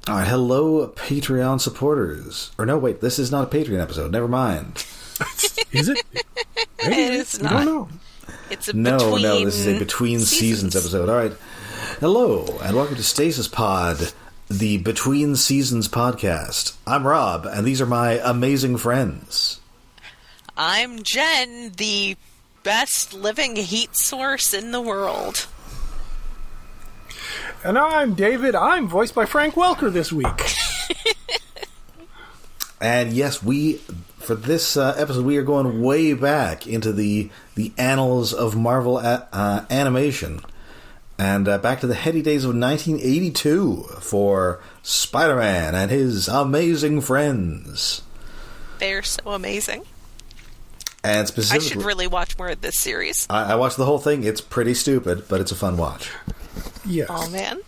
All right, hello, Patreon supporters. Or no, wait, this is not a Patreon episode. Never mind. Is it? Maybe It is not. I don't know. It's a No, between this is a Between Seasons episode. All right. Hello, and welcome to Stasis Pod, the Between Seasons podcast. I'm Rob, and these are my amazing friends. I'm Jen, the best living heat source in the world. And I'm David. I'm voiced by Frank Welker this week. And yes, for this episode, we are going way back into the annals of Marvel animation. And back to the heady days of 1982 for Spider-Man and his amazing friends. They're so amazing. And specifically, I should really watch more of this series. I watched the whole thing. It's pretty stupid, but it's a fun watch. Yes. Oh, man.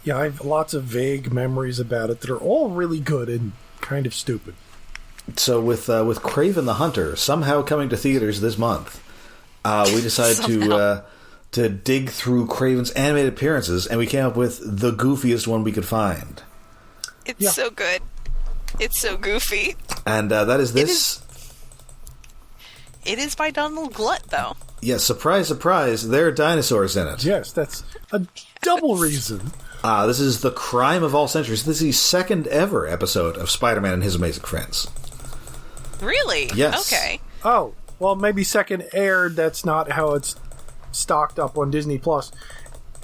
Yeah, I have lots of vague memories about it that are all really good and kind of stupid. So with Kraven the Hunter somehow coming to theaters this month, we decided to dig through Kraven's animated appearances, and we came up with the goofiest one we could find. It's so good. It's so goofy. And that is this. It is by Donald Glut, though. Yes, surprise, surprise, there are dinosaurs in it. Yes, that's a double reason. This is the crime of all centuries. This is the second ever episode of Spider-Man and His Amazing Friends. Really? Yes. Okay. Oh, well, maybe second aired. That's not how it's stocked up on Disney Plus.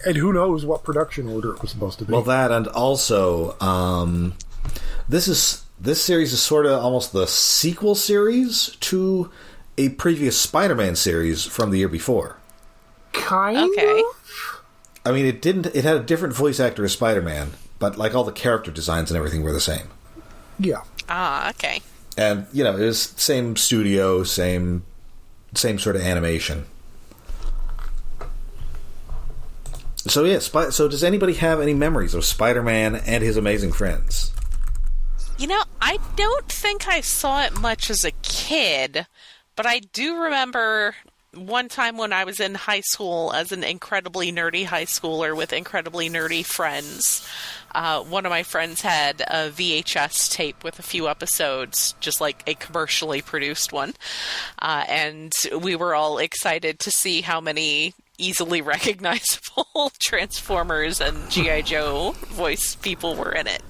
And who knows what production order it was supposed to be. Well, that, and also, this series is sort of almost the sequel series to a previous Spider-Man series from the year before. Kind Okay. of? I mean, it had a different voice actor as Spider-Man, but like all the character designs and everything were the same. Yeah. Ah, okay. And, you know, it was same studio, same sort of animation. So, yeah, so does anybody have any memories of Spider-Man and His Amazing Friends? You know, I don't think I saw it much as a kid, but I do remember one time when I was in high school as an incredibly nerdy high schooler with incredibly nerdy friends. One of my friends had a VHS tape with a few episodes, just like a commercially produced one. And we were all excited to see how many easily recognizable Transformers and G.I. Joe voice people were in it.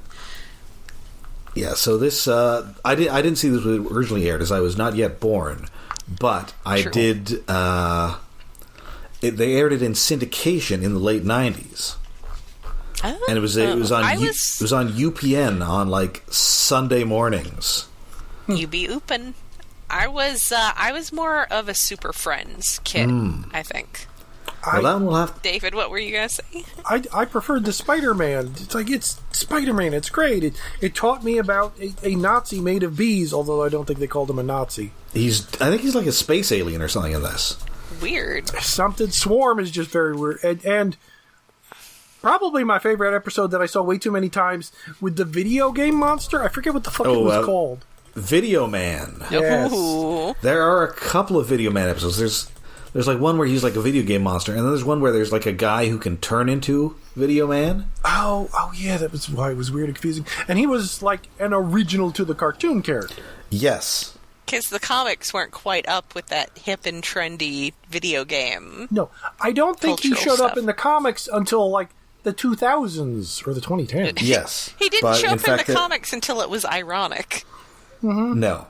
Yeah, so this, I didn't see this when it originally aired, as I was not yet born, but I True. did, they aired it in syndication in the late 90s. Oh, And it was on UPN on, like, Sunday mornings. You be oopin'. I was more of a Super Friends kid, I think. Well, that one will have... David, what were you gonna say? I preferred the Spider-Man. It's Spider-Man. It's great. It taught me about a Nazi made of bees, although I don't think they called him a Nazi. I think he's like a space alien or something in this. Weird. Something Swarm is just very weird. And probably my favorite episode that I saw way too many times with the video game monster. I forget what the fuck it was called. Video Man. Yes. Ooh. There are a couple of Video Man episodes. There's like one where he's like a video game monster, and then there's one where there's like a guy who can turn into Video Man. Oh yeah, that was why it was weird and confusing. And he was like an original to the cartoon character. Yes. Because the comics weren't quite up with that hip and trendy video game. No, I don't think he Cultural showed up stuff. in the comics until like the 2000s or the 2010s. Yes. He didn't But show up in the fact, comics until it was ironic. No.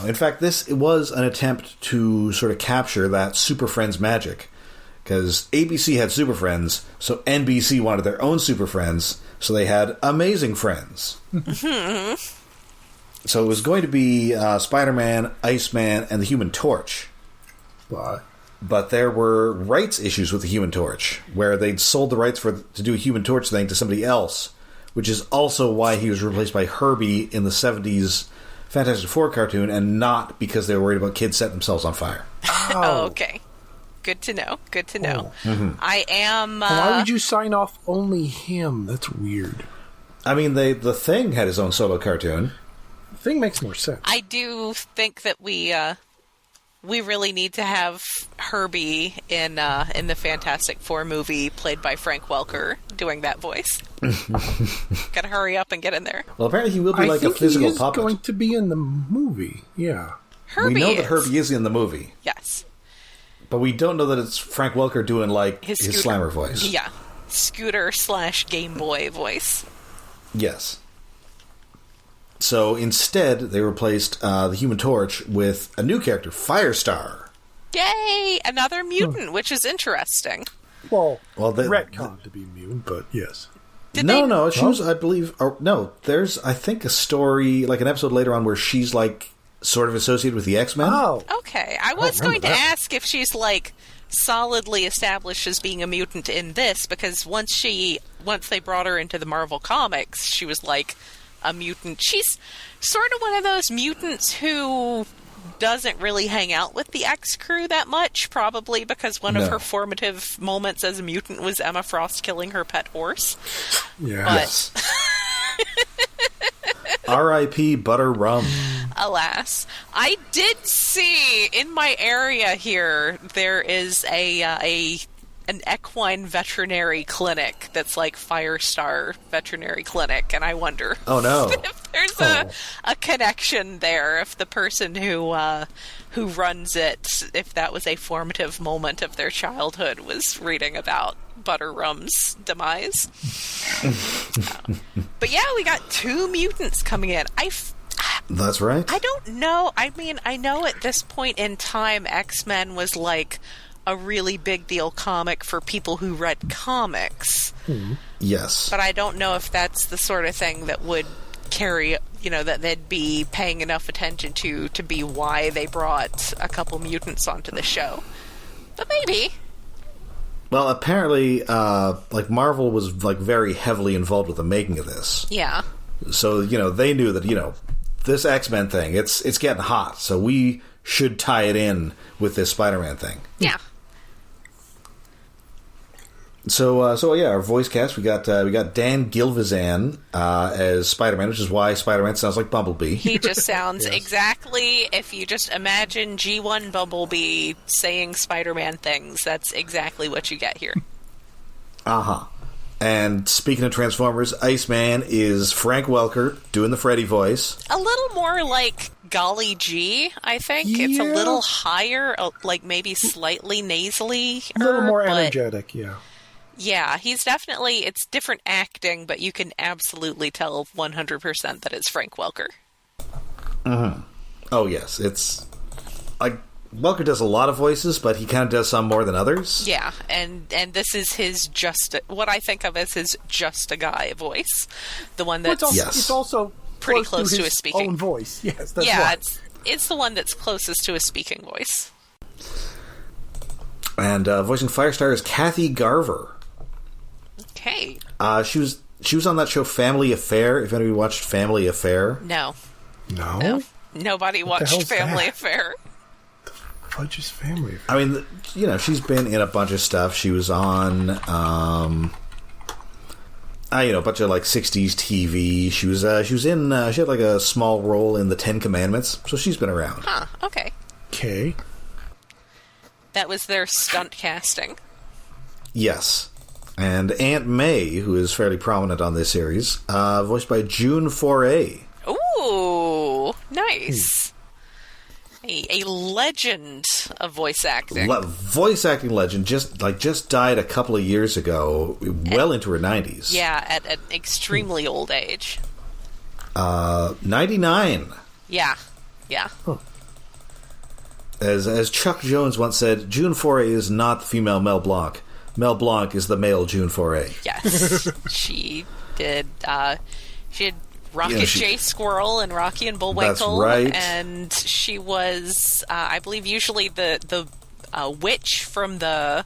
In fact, it was an attempt to sort of capture that Super Friends magic. Because ABC had Super Friends, so NBC wanted their own Super Friends, so they had Amazing Friends. So it was going to be Spider-Man, Iceman, and the Human Torch. But there were rights issues with the Human Torch, where they'd sold the rights to do a Human Torch thing to somebody else, which is also why he was replaced by Herbie in the 70s Fantastic Four cartoon, and not because they were worried about kids setting themselves on fire. Oh, okay. Good to know. Good to know. I am... Why would you sign off only him? That's weird. I mean, the Thing had his own solo cartoon. Thing makes more sense. I do think that we we really need to have Herbie in the Fantastic Four movie, played by Frank Welker, doing that voice. Gotta hurry up and get in there. Well, apparently he will be like a physical puppet. I think he is going to be in the movie, yeah. Herbie we know that Herbie is in the movie. Yes. But we don't know that it's Frank Welker doing, like, his Slammer voice. Yeah. Scooter/Game Boy voice. Yes. So instead, they replaced the Human Torch with a new character, Firestar. Yay! Another mutant, which is interesting. Well retconned to be mutant, but yes. No, she was, I believe... there's, I think, a story, like an episode later on where she's, like, sort of associated with the X-Men. Oh. Okay. I was going to ask if she's, like, solidly established as being a mutant in this, because once they brought her into the Marvel Comics, she was, like, a mutant. She's sort of one of those mutants who doesn't really hang out with the X crew that much, probably because one of her formative moments as a mutant was Emma Frost killing her pet horse. Yeah. Yes. R.I.P. Butter Rum. Alas. I did see in my area here there is an equine veterinary clinic that's like Firestar Veterinary Clinic, and I wonder if there's a connection there, if the person who runs it, if that was a formative moment of their childhood, was reading about Butter Rum's demise. But yeah, we got 2 mutants coming in. That's right. I don't know. I mean, I know at this point in time, X-Men was like a really big deal comic for people who read comics. Yes. But I don't know if that's the sort of thing that would carry, that they'd be paying enough attention to be why they brought a couple mutants onto the show. But maybe. Well, apparently, like, Marvel was, like, very heavily involved with the making of this. Yeah. So, they knew that, this X-Men thing, it's getting hot, so we should tie it in with this Spider-Man thing. Yeah. So yeah, our voice cast, we got Dan Gilvezan as Spider-Man, which is why Spider-Man sounds like Bumblebee. He just sounds exactly, if you just imagine G1 Bumblebee saying Spider-Man things, that's exactly what you get here. Uh-huh. And speaking of Transformers, Iceman is Frank Welker doing the Freddy voice. A little more like Golly G, I think. Yeah. It's a little higher, like maybe slightly nasally. A little more energetic, yeah. Yeah, he's definitely, it's different acting, but you can absolutely tell 100% that it's Frank Welker. Mm-hmm. Oh, yes. It's, like, Welker does a lot of voices, but he kind of does some more than others. Yeah, and this is his what I think of as his just a guy voice. The one that's it's also pretty close to his speaking own voice. Yes, that's right. It's the one that's closest to his speaking voice. And voicing Firestar is Kathy Garver. Okay. She was on that show Family Affair. If anybody watched Family Affair. No. Nobody watched Family Affair. Fudge is Family Affair. I mean, she's been in a bunch of stuff. She was on, a bunch of like '60s TV. She was in. She had like a small role in the Ten Commandments, so she's been around. Huh. Okay. Okay. That was their stunt casting. Yes. And Aunt May, who is fairly prominent on this series, voiced by June Foray. Ooh, nice. A legend of voice acting. Voice acting legend, just died a couple of years ago, well into her 90s. Yeah, at an extremely old age. 99. Yeah. Huh. As Chuck Jones once said, June Foray is not the female Mel Blanc. Mel Blanc is the male June Foray. Yes, she did. She had Rocket J. Squirrel and Rocky and Bullwinkle. That's right. And she was, I believe, usually the witch from the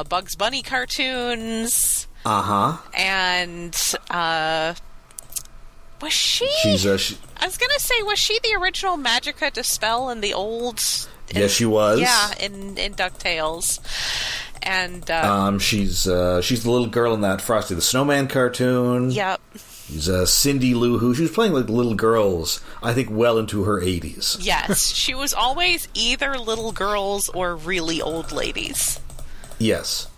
Bugs Bunny cartoons. Uh-huh. And was she? I was going to say, was she the original Magica De Spell in the old... Yes, she was. Yeah, in DuckTales. And she's the little girl in that Frosty the Snowman cartoon. Yep. She's Cindy Lou Who. She was playing like little girls, I think, well into her 80s. Yes, she was always either little girls or really old ladies. Yes.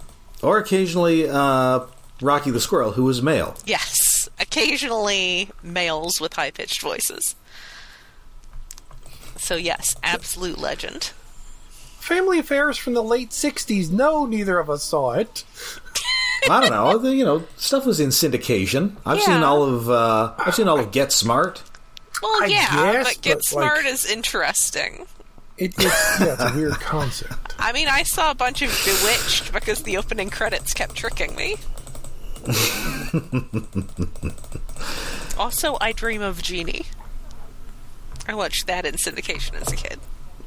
Or occasionally Rocky the Squirrel, who was male. Yes, occasionally males with high-pitched voices. So yes, absolute legend. Family Affairs from the late 60s. No, neither of us saw it. I don't know. Stuff was in syndication. I've seen all of Get Smart. Well, I guess, but Get Smart is interesting. It's a weird concept. I mean, I saw a bunch of Bewitched because the opening credits kept tricking me. Also, I Dream of Jeannie. I watched that in syndication as a kid.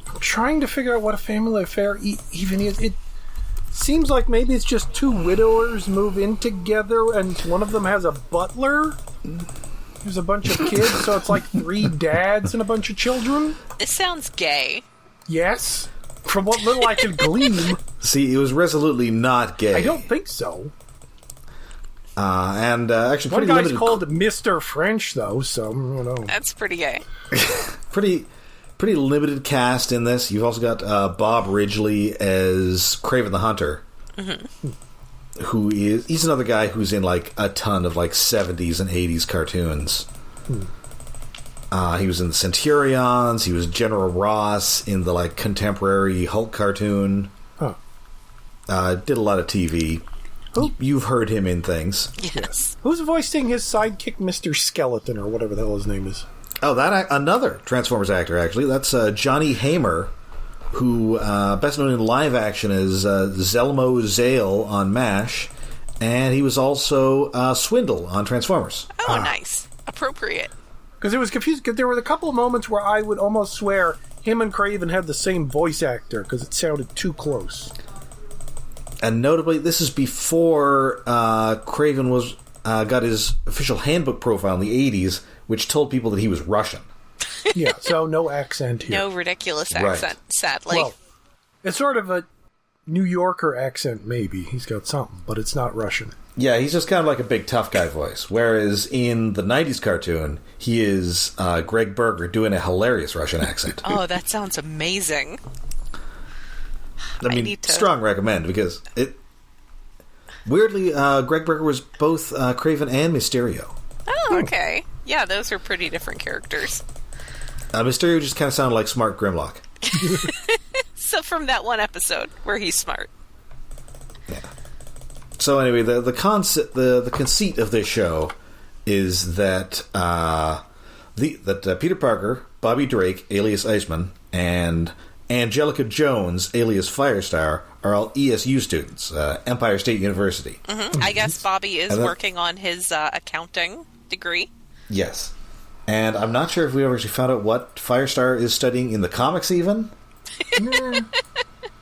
I'm trying to figure out what a family affair even is. It seems like maybe it's just two widowers move in together and one of them has a butler. There's a bunch of kids, so it's like 3 dads and a bunch of children. This sounds gay. Yes. From what little I could glean. See, it was resolutely not gay. I don't think so. And actually, one pretty guy's limited. called Mr. French, though, so I don't know. That's pretty gay. pretty limited cast in this. You've also got Bob Ridgely as Kraven the Hunter, he's another guy who's in like a ton of like 70s and 80s cartoons. He was in the Centurions. He was General Ross in the like contemporary Hulk cartoon. Did a lot of TV. You've heard him in things. Yes. Who's voicing his sidekick, Mr. Skeleton, or whatever the hell his name is? Oh, another Transformers actor, actually. That's Johnny Hamer, who best known in live action as Zelmo Zale on MASH, and he was also Swindle on Transformers. Oh, nice. Appropriate. Because it was confusing, because there were a couple of moments where I would almost swear him and Kraven had the same voice actor, because it sounded too close. And notably, this is before Kraven was got his official handbook profile in the 80s, which told people that he was Russian. Yeah, so no accent here. No ridiculous accent, sadly. Well, it's sort of a New Yorker accent, maybe. He's got something, but it's not Russian. Yeah, he's just kind of like a big tough guy voice. Whereas in the 90s cartoon, he is Greg Berger doing a hilarious Russian accent. Oh, that sounds amazing. I mean, strong recommend, because weirdly, Greg Berger was both Kraven and Mysterio. Oh, okay. Yeah, those are pretty different characters. Mysterio just kind of sounded like Smart Grimlock. So from that one episode where he's smart. Yeah. So anyway, the concept, the conceit of this show is that Peter Parker, Bobby Drake, alias Iceman, and Angelica Jones, alias Firestar, are all ESU students, Empire State University. Mm-hmm. I guess Bobby is working on his accounting degree. Yes. And I'm not sure if we ever actually found out what Firestar is studying in the comics, even.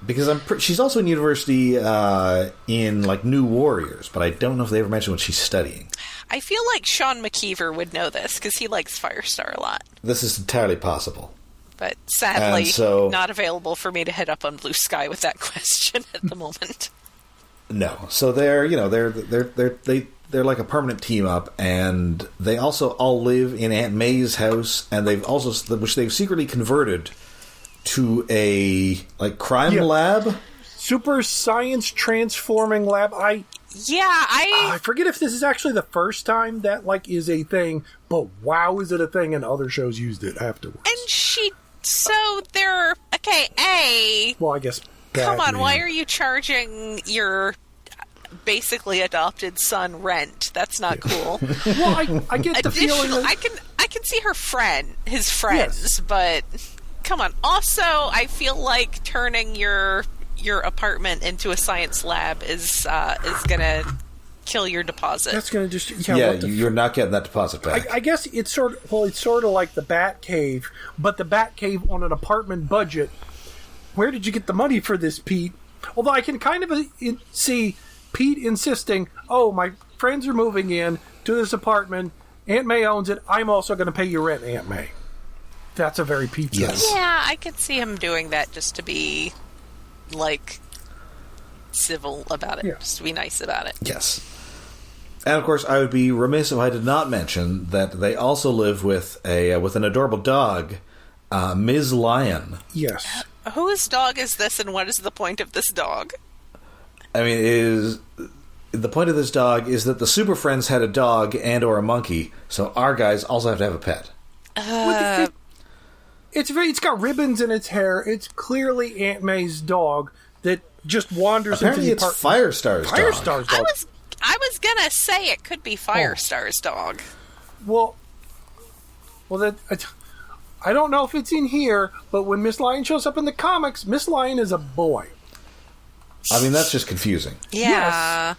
Because she's also in university in, like, New Warriors, but I don't know if they ever mentioned what she's studying. I feel like Sean McKeever would know this, because he likes Firestar a lot. This is entirely possible. But sadly, not available for me to hit up on Blue Sky with that question at the moment. No. So they're like a permanent team up, and they also all live in Aunt May's house, and which they've secretly converted to a like crime lab, super science transforming lab. I forget if this is actually the first time that like is a thing, but wow, is it a thing? And other shows used it afterwards. And they're okay. Well, I guess. Come on, why are you charging your basically adopted son rent? That's not cool. Well, I get the feeling that I can see his friends, but come on. Also, I feel like turning your apartment into a science lab is gonna kill your deposit. That's gonna just you're not getting that deposit back. I guess it's sort of like the Bat Cave, but the Bat Cave on an apartment budget. Where did you get the money for this, Pete? Although I can kind of see Pete insisting, "Oh, my friends are moving in to this apartment. Aunt May owns it. I'm also going to pay your rent, Aunt May." That's a very Pete thing. Yes. Yeah, I could see him doing that just to be like civil about it, just to be nice about it. Yes. And of course, I would be remiss if I did not mention that they also live with an adorable dog, Ms. Lion. Yes. Whose dog is this, and what is the point of this dog? I mean, the point of this dog is that the Super Friends had a dog and or a monkey, so our guys also have to have a pet. It's got ribbons in its hair. It's clearly Aunt May's dog that just wanders Apparently into the apartment. It's Firestar's dog. Firestar's dog. I was gonna say it could be Firestar's dog. Well, I don't know if it's in here, but when Miss Lion shows up in the comics, Miss Lion is a boy. I mean, that's just confusing. Yeah. Yes.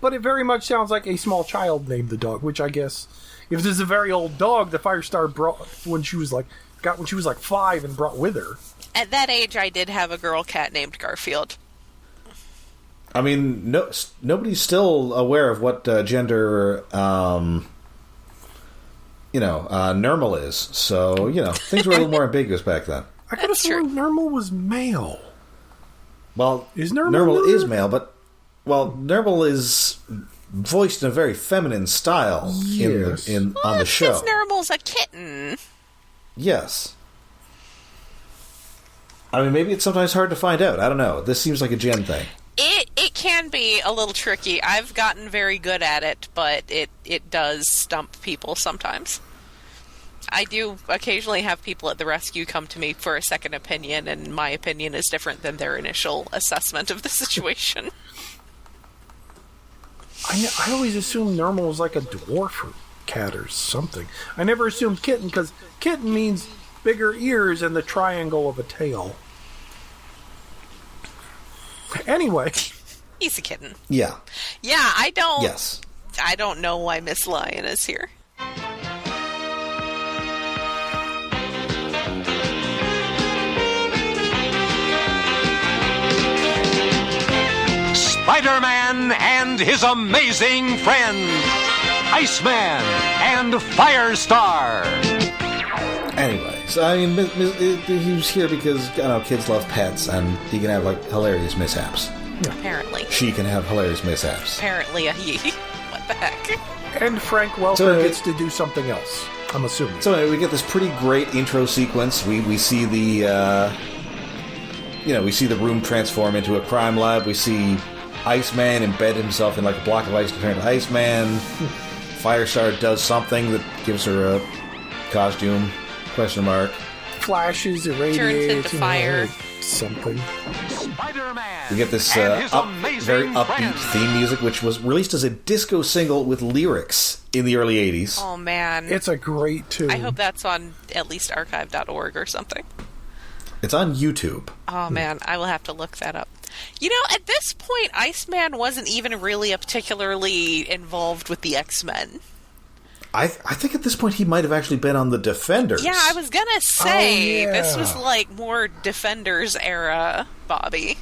But it very much sounds like a small child named the dog, which I guess, if this is a very old dog, the Firestar brought when she was like 5 and brought with her. At that age, I did have a girl cat named Garfield. I mean, nobody's still aware of what gender, Nermal is. So, things were a little more ambiguous back then. I could have sworn Nermal was male. Well, is Nermal is male, but Nermal is voiced in a very feminine style on the show. Because Nermal's a kitten. Yes. I mean, maybe it's sometimes hard to find out. I don't know. This seems like a Jen thing. It can be a little tricky. I've gotten very good at it, but it does stump people sometimes. I do occasionally have people at the rescue come to me for a second opinion, and my opinion is different than their initial assessment of the situation. I always assumed Nermal was like a dwarf cat or something. I never assumed kitten, because kitten means bigger ears and the triangle of a tail. Anyway. He's a kitten. Yeah. Yeah, Yes. I don't know why Miss Lion is here. Spider-Man and his amazing friends, Iceman and Firestar. Anyway, so I mean, he was here because kids love pets, and he can have hilarious mishaps. Yeah. Apparently. She can have hilarious mishaps. Apparently a he. What the heck? And Frank Welker gets to do something else, I'm assuming. So anyway, we get this pretty great intro sequence. We see the we see the room transform into a crime lab. We see Iceman embed himself in a block of ice to turn to Iceman. Firestar does something that gives her a costume, ? Flashes, irradiates, turns into fire. Something. Spider-Man. We get this and his very amazing upbeat friends. theme music, which was released as a disco single with lyrics in the early 80s. Oh, man. It's a great tune. I hope that's on at least archive.org or something. It's on YouTube. Oh, man. I will have to look that up. At this point, Iceman wasn't even really particularly involved with the X-Men. I think at this point he might have actually been on the Defenders. Yeah, I was gonna say, this was yeah. more Defenders era Bobby.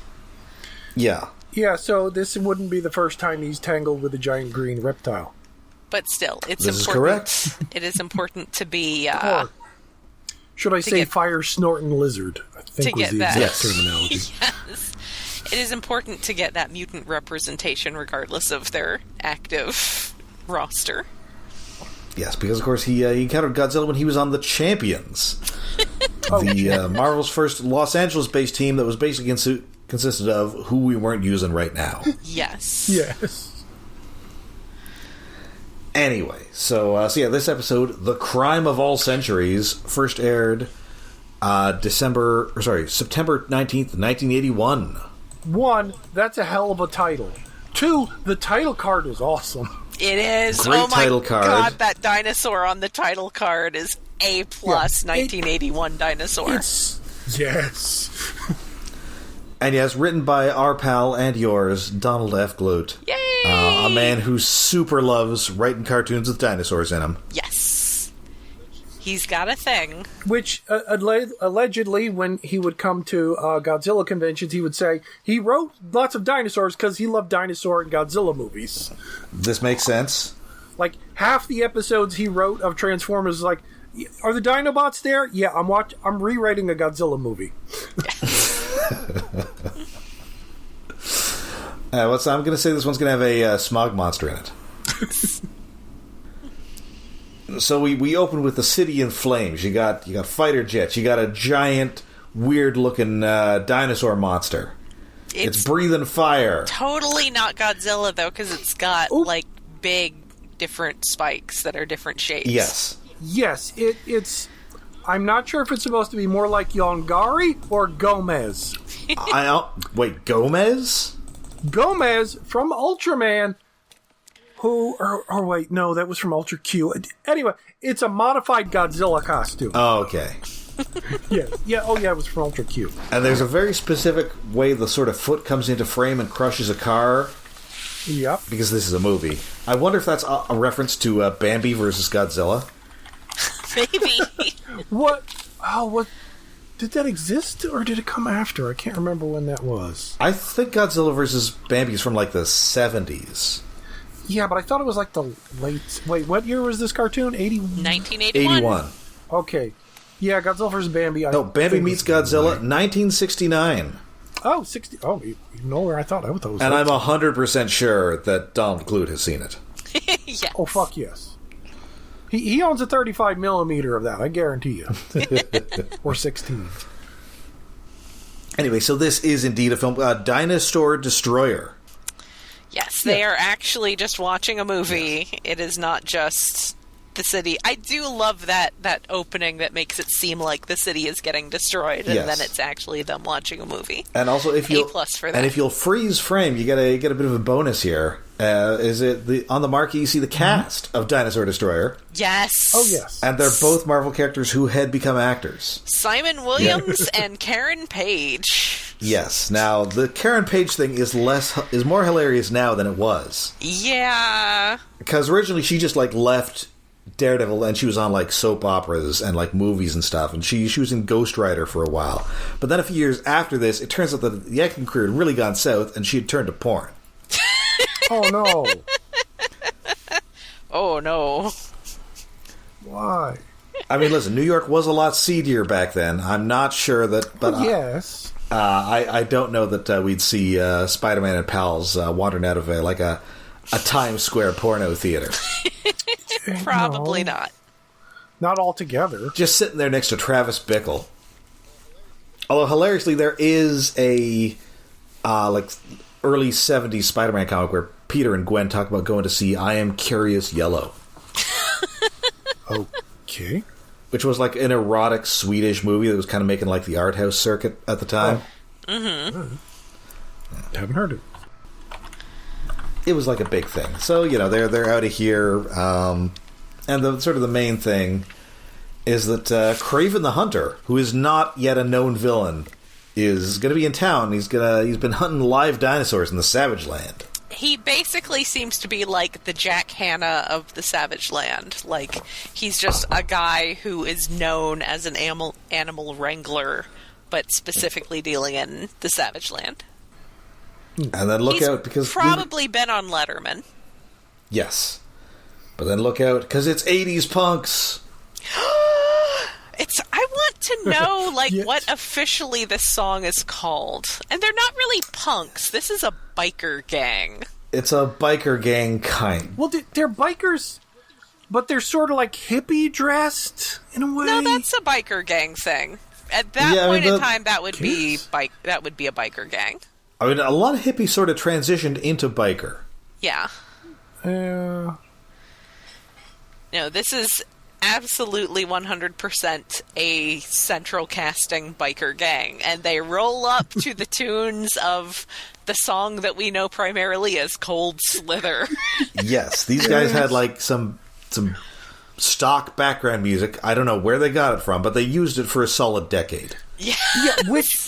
Yeah. Yeah, so this wouldn't be the first time he's tangled with a giant green reptile. But still, it's This important. is correct. It is important to be... Or should I say get- fire-snorting lizard, I think to was get the that. exact terminology. Yes. It is important to get that mutant representation regardless of their active roster. Yes, because of course he encountered Godzilla when he was on the Champions, the Marvel's first Los Angeles-based team that was basically consisted of who we weren't using right now. Yes. Yes. Anyway, so this episode, The Crime of All Centuries, first aired September 19th, 1981. 1, that's a hell of a title. 2, the title card is awesome. It is. Great oh my title card. god, that dinosaur on the title card is A+, 1981 dinosaur. Yes. And yes, written by our pal and yours, Donald F. Glut. Yay! A man who super loves writing cartoons with dinosaurs in them. Yes. He's got a thing. Which, allegedly, when he would come to Godzilla conventions, he would say he wrote lots of dinosaurs because he loved dinosaur and Godzilla movies. This makes sense. Like, half the episodes he wrote of Transformers is like, are the Dinobots there? Yeah, I'm rewriting a Godzilla movie. I'm going to say this one's going to have a smog monster in it. So we open with the city in flames. You got fighter jets. You got a giant, weird-looking dinosaur monster. It's breathing fire. Totally not Godzilla, though, because it's got, like, big, different spikes that are different shapes. Yes. Yes, it's... I'm not sure if it's supposed to be more like Yongari or Gomez. Wait, Gomez? Gomez from Ultraman, wait, no, that was from Ultra Q. Anyway, it's a modified Godzilla costume. Oh, okay. Yeah, it was from Ultra Q. And there's a very specific way the sort of foot comes into frame and crushes a car. Yep. Because this is a movie. I wonder if that's a reference to Bambi versus Godzilla. Maybe. What? Did that exist, or did it come after? I can't remember when that was. I think Godzilla vs. Bambi is from, like, the 70s. Yeah, but I thought it was, like, the late... Wait, what year was this cartoon? 1981. 81. Okay. Yeah, Godzilla vs. Bambi... Bambi meets Godzilla, 1969. Oh, 60... Oh, even older I thought. I thought it was... And I'm 100% sure that Donald Clute has seen it. Yes. Oh, fuck yes. He owns a 35 millimeter of that, I guarantee you. Or 16. Anyway, so this is indeed a film, Dinosaur Destroyer. Yes, they are actually just watching a movie. Yes. It is not just the city. I do love that opening that makes it seem like the city is getting destroyed, and then it's actually them watching a movie. And also, if you if you'll freeze frame, you get a bit of a bonus here. Is it on the marquee? You see the cast of Dinosaur Destroyer. Yes. Oh yes. And they're both Marvel characters who had become actors. Simon Williams and Karen Page. Yes. Now the Karen Page thing is more hilarious now than it was. Yeah. Because originally she just like left Daredevil and she was on like soap operas and like movies and stuff, and she was in Ghost Rider for a while. But then a few years after this, it turns out that the acting career had really gone south, and she had turned to porn. Oh no! Oh no! Why? I mean, listen, New York was a lot seedier back then. I'm not sure that, but yes, I don't know that we'd see Spider-Man and pals wandering out of a Times Square porno theater. Probably not. Not altogether. Just sitting there next to Travis Bickle. Although hilariously, there is a early 70s Spider-Man comic where Peter and Gwen talk about going to see I Am Curious Yellow. Okay. Which was like an erotic Swedish movie that was kind of making like the art house circuit at the time. Haven't heard it. It was like a big thing. So, they're out of here. And the sort of the main thing is that Kraven the Hunter, who is not yet a known villain, is going to be in town. He's been hunting live dinosaurs in the Savage Land. He basically seems to be like the Jack Hanna of the Savage Land. Like, he's just a guy who is known as an animal wrangler, but specifically dealing in the Savage Land. And then look out, because probably been on Letterman. Yes. But then look out, because it's 80s punks. I want to know, Yes. what officially this song is called. And they're not really punks. This is a biker gang. It's a biker gang kind. Well, they're bikers, but they're sort of like hippie dressed in a way. No, that's a biker gang thing. At that point in time, that would be a biker gang. I mean, a lot of hippies sort of transitioned into biker. Yeah. No, this is absolutely 100% a central casting biker gang, and they roll up to the tunes of the song that we know primarily as Cold Slither. Yes, these guys had like some stock background music. I don't know where they got it from, but they used it for a solid decade. Yeah.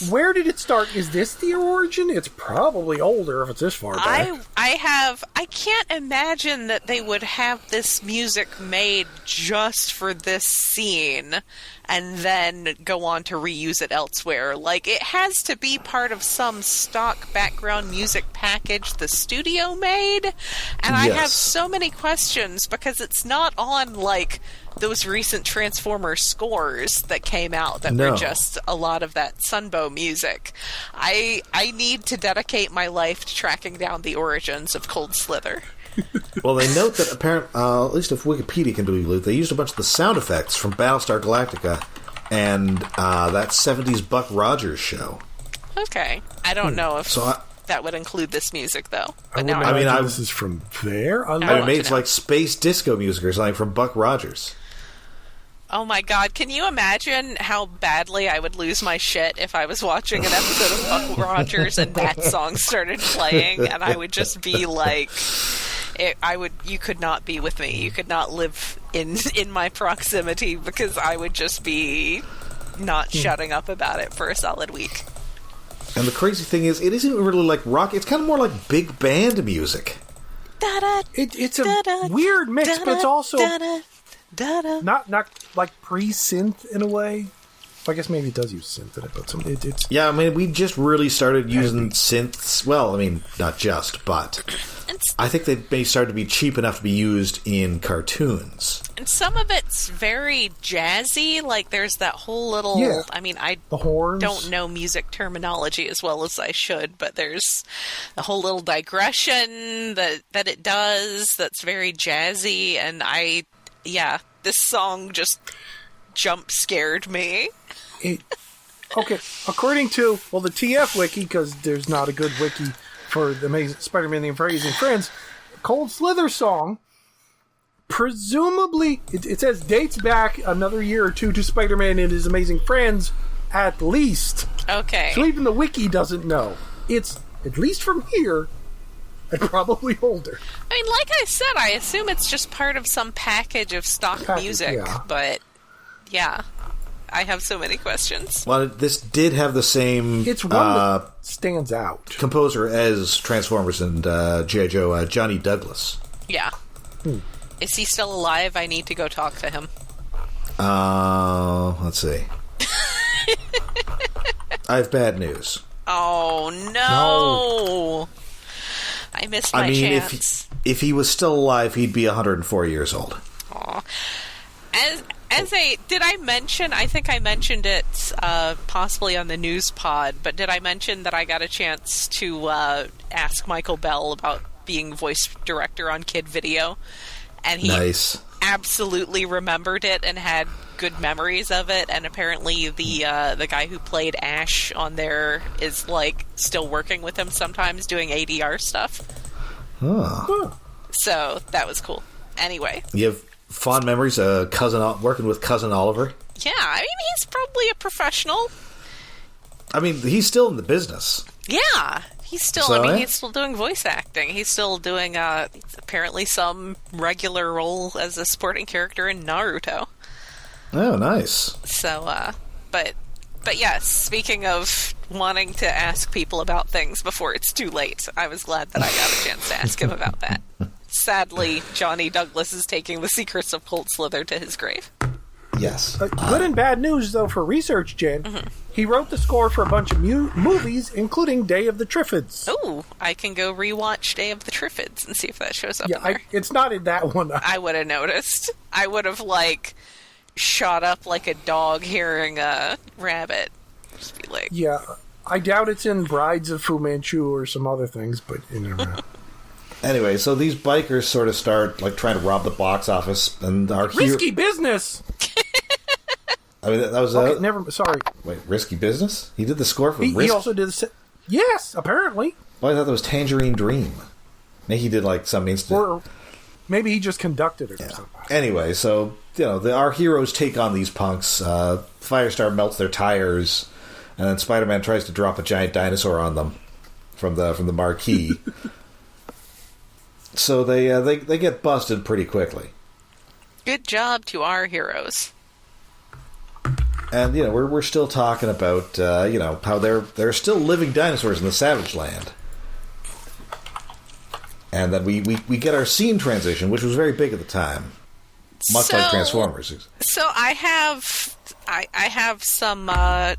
Where did it start? Is this the origin? It's probably older if it's this far back. I can't imagine that they would have this music made just for this scene and then go on to reuse it elsewhere. Like, it has to be part of some stock background music package the studio made. And I have so many questions because it's not on, like, those recent Transformers scores that came out that No. were just a lot of that Sunbow music. I need to dedicate my life to tracking down the origins of Cold Slither. Well, they note that at least if Wikipedia can be believed, they used a bunch of the sound effects from Battlestar Galactica and that 70s Buck Rogers show. Okay. I don't know if So that would include this music, though. I But now wouldn't imagine I- this is from there. I I mean, want maybe to it's know. like space disco music or something from Buck Rogers. Oh my god, can you imagine how badly I would lose my shit if I was watching an episode of Buck Rogers and that song started playing and I would just be like... you could not be with me. You could not live in my proximity because I would just be not shutting up about it for a solid week. And the crazy thing is, it isn't really like rock. It's kind of more like big band music. It's a weird mix, but it's also not like pre-synth in a way. I guess maybe it does use synth in it, but it's Yeah, I mean, we just really started using synths. Well, I mean, not just, but I think they may start to be cheap enough to be used in cartoons. And some of it's very jazzy. Like there's that whole little... Yeah. I mean, I the horns. don't know music terminology as well as I should, but there's a whole little digression that it does that's very jazzy, and this song just jump scared me. Okay, according to the TF wiki, because there's not a good wiki for the Amazing Spider-Man: The Amazing Friends, Cold Slither song presumably it says dates back another year or two to Spider-Man and His Amazing Friends at least. Okay. So even the wiki doesn't know. It's at least from here and probably older. I mean, like I said, I assume it's just part of some package of stock music, yeah. but yeah. I have so many questions. Well, this did have the same It's one that stands out. composer as Transformers and G.I. Joe, Johnny Douglas. Yeah. Is he still alive? I need to go talk to him. Let's see. I have bad news. Oh, no. I missed my chance. If he was still alive, he'd be 104 years old. Aw. Did I mention, I think I mentioned it possibly on the news pod, but did I mention that I got a chance to ask Michael Bell about being voice director on Kid Video? And he Nice. absolutely remembered it and had good memories of it, and apparently the guy who played Ash on there is like still working with him sometimes doing ADR stuff. Huh. So that was cool. Anyway. You have fond memories of working with Cousin Oliver? Yeah, I mean, he's probably a professional. I mean, he's still in the business. Yeah, he's still, he's still doing voice acting. He's still doing, apparently some regular role as a supporting character in Naruto. Oh, nice. So, but yes, speaking of wanting to ask people about things before it's too late, I was glad that I got a chance to ask him about that. Sadly, Johnny Douglas is taking the secrets of Cold Slither to his grave. Yes. Good and bad news, though, for research, Jen. Mm-hmm. He wrote the score for a bunch of movies, including Day of the Triffids. Ooh, I can go rewatch Day of the Triffids and see if that shows up in there. It's not in that one. I would have noticed. I would have, shot up like a dog hearing a rabbit. Just be like... Yeah, I doubt it's in Brides of Fu Manchu or some other things, but you never know. Anyway, so these bikers sort of start trying to rob the box office, and our risky business. I mean, that was okay. Sorry. Wait, risky business? He did the score for. He also did yes, apparently. Well, I thought that was Tangerine Dream. Maybe he did some instant, or maybe he just conducted it or something. Anyway, so our heroes take on these punks. Firestar melts their tires, and then Spider-Man tries to drop a giant dinosaur on them from the marquee. So they get busted pretty quickly. Good job to our heroes. And we're still talking about how there are still living dinosaurs in the Savage Land. And then we get our scene transition, which was very big at the time, much like Transformers. So I have some. I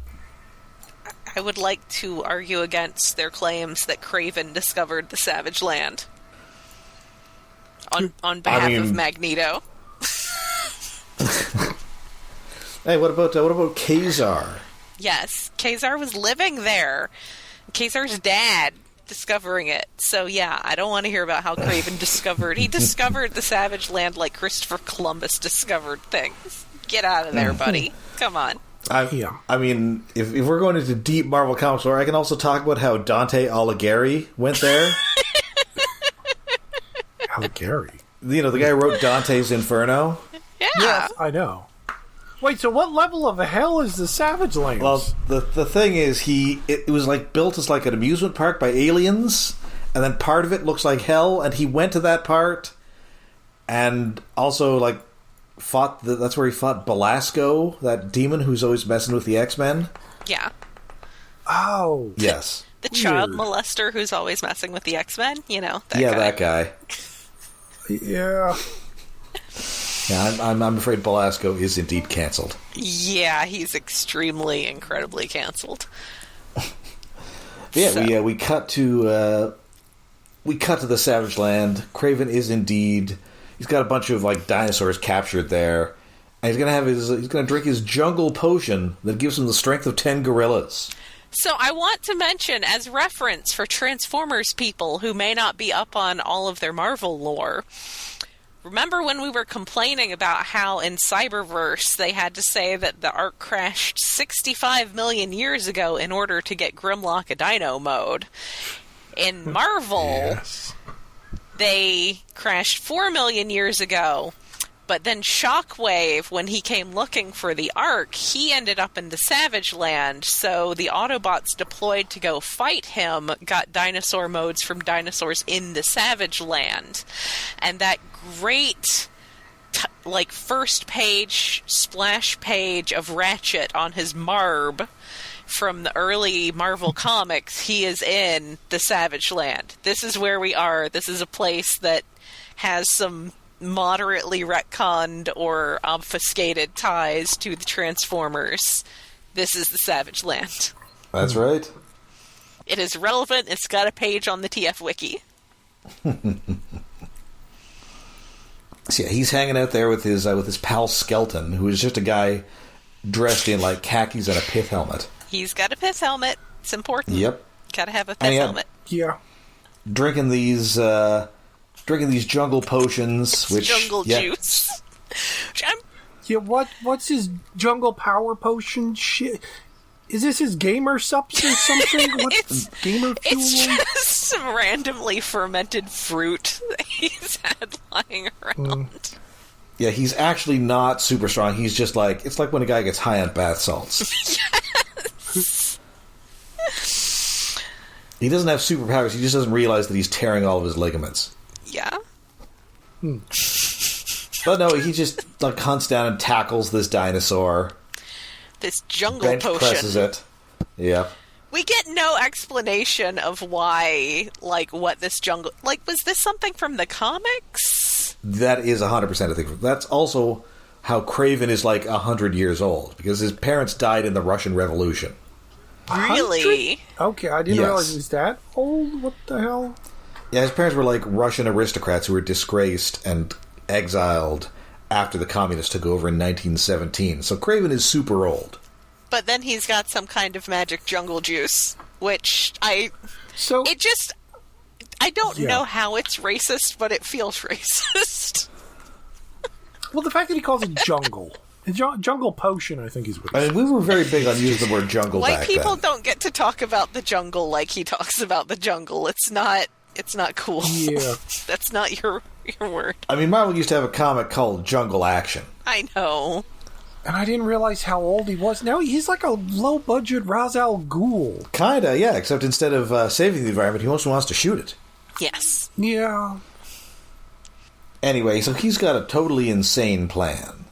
would like to argue against their claims that Kraven discovered the Savage Land. On behalf of Magneto. Hey, what about Kazar? Yes, Kazar was living there. Kazar's dad discovering it. So yeah, I don't want to hear about how Kraven discovered. He discovered the Savage Land like Christopher Columbus discovered things. Get out of there, buddy. Come on. I mean, if we're going into deep Marvel Comics lore, I can also talk about how Dante Alighieri went there. Alighieri? You know, the guy who wrote Dante's Inferno? Yeah. Yes, I know. Wait, so what level of hell is the Savage Lands? Well, the thing is, it was like built as like an amusement park by aliens, and then part of it looks like hell, and he went to that part, and also like that's where he fought Belasco, that demon who's always messing with the X-Men. Yeah. Oh. Yes. The child molester who's always messing with the X-Men, you know, that guy. Yeah. Yeah, I'm afraid Belasco is indeed cancelled. Yeah, he's extremely, incredibly cancelled. Yeah, we cut to the Savage Land. Kraven is indeed. He's got a bunch of like dinosaurs captured there, and he's gonna drink his jungle potion that gives him the strength of 10 gorillas. So I want to mention, as reference for Transformers people who may not be up on all of their Marvel lore, remember when we were complaining about how in Cyberverse they had to say that the Ark crashed 65 million years ago in order to get Grimlock a dino mode? In Marvel, they crashed 4 million years ago, but then Shockwave, when he came looking for the Ark, he ended up in the Savage Land, so the Autobots deployed to go fight him got dinosaur modes from dinosaurs in the Savage Land. And that great first page splash page of Ratchet on his Marb from the early Marvel comics, he is in the Savage Land. This is where we are. This is a place that has some moderately retconned or obfuscated ties to the Transformers. This is the Savage Land. That's right. It is relevant. It's got a page on the TF Wiki. So yeah, he's hanging out there with his pal Skelton, who is just a guy dressed in like khakis and a pith helmet. He's got a pith helmet. It's important. Yep. Gotta have a pith helmet. Yeah. Drinking these jungle potions, which jungle juice. Yeah, what's his jungle power potion shit? Is this his gamer substance something? What's gamer fuel? It's just some randomly fermented fruit that he's had lying around. Yeah, he's actually not super strong. He's just like, it's like when a guy gets high on bath salts. Yes. He doesn't have superpowers. He just doesn't realize that he's tearing all of his ligaments. Yeah. But no, he just like hunts down and tackles this dinosaur. This jungle Bench potion. presses it. Yeah. We get no explanation of why, what this jungle... was this something from the comics? That is 100% a thing. That's also how Kraven is 100 years old, because his parents died in the Russian Revolution. Really? Okay, I didn't realize it was that old. What the hell? Yeah, his parents were Russian aristocrats who were disgraced and exiled after the communists took over in 1917. So Kraven is super old. But then he's got some kind of magic jungle juice, which I don't know how it's racist, but it feels racist. Well, the fact that he calls it jungle. Jungle potion, I think, is what I mean, we were very big on using the word jungle White back people then. don't get to talk about the jungle like he talks about the jungle. It's not cool. Yeah. That's not your word. I mean, Marvel used to have a comic called Jungle Action. I know. And I didn't realize how old he was. Now he's like a low-budget Ra's al Ghul. Kinda, yeah, except instead of saving the environment, he also wants to shoot it. Yes. Yeah. Anyway, so he's got a totally insane plan.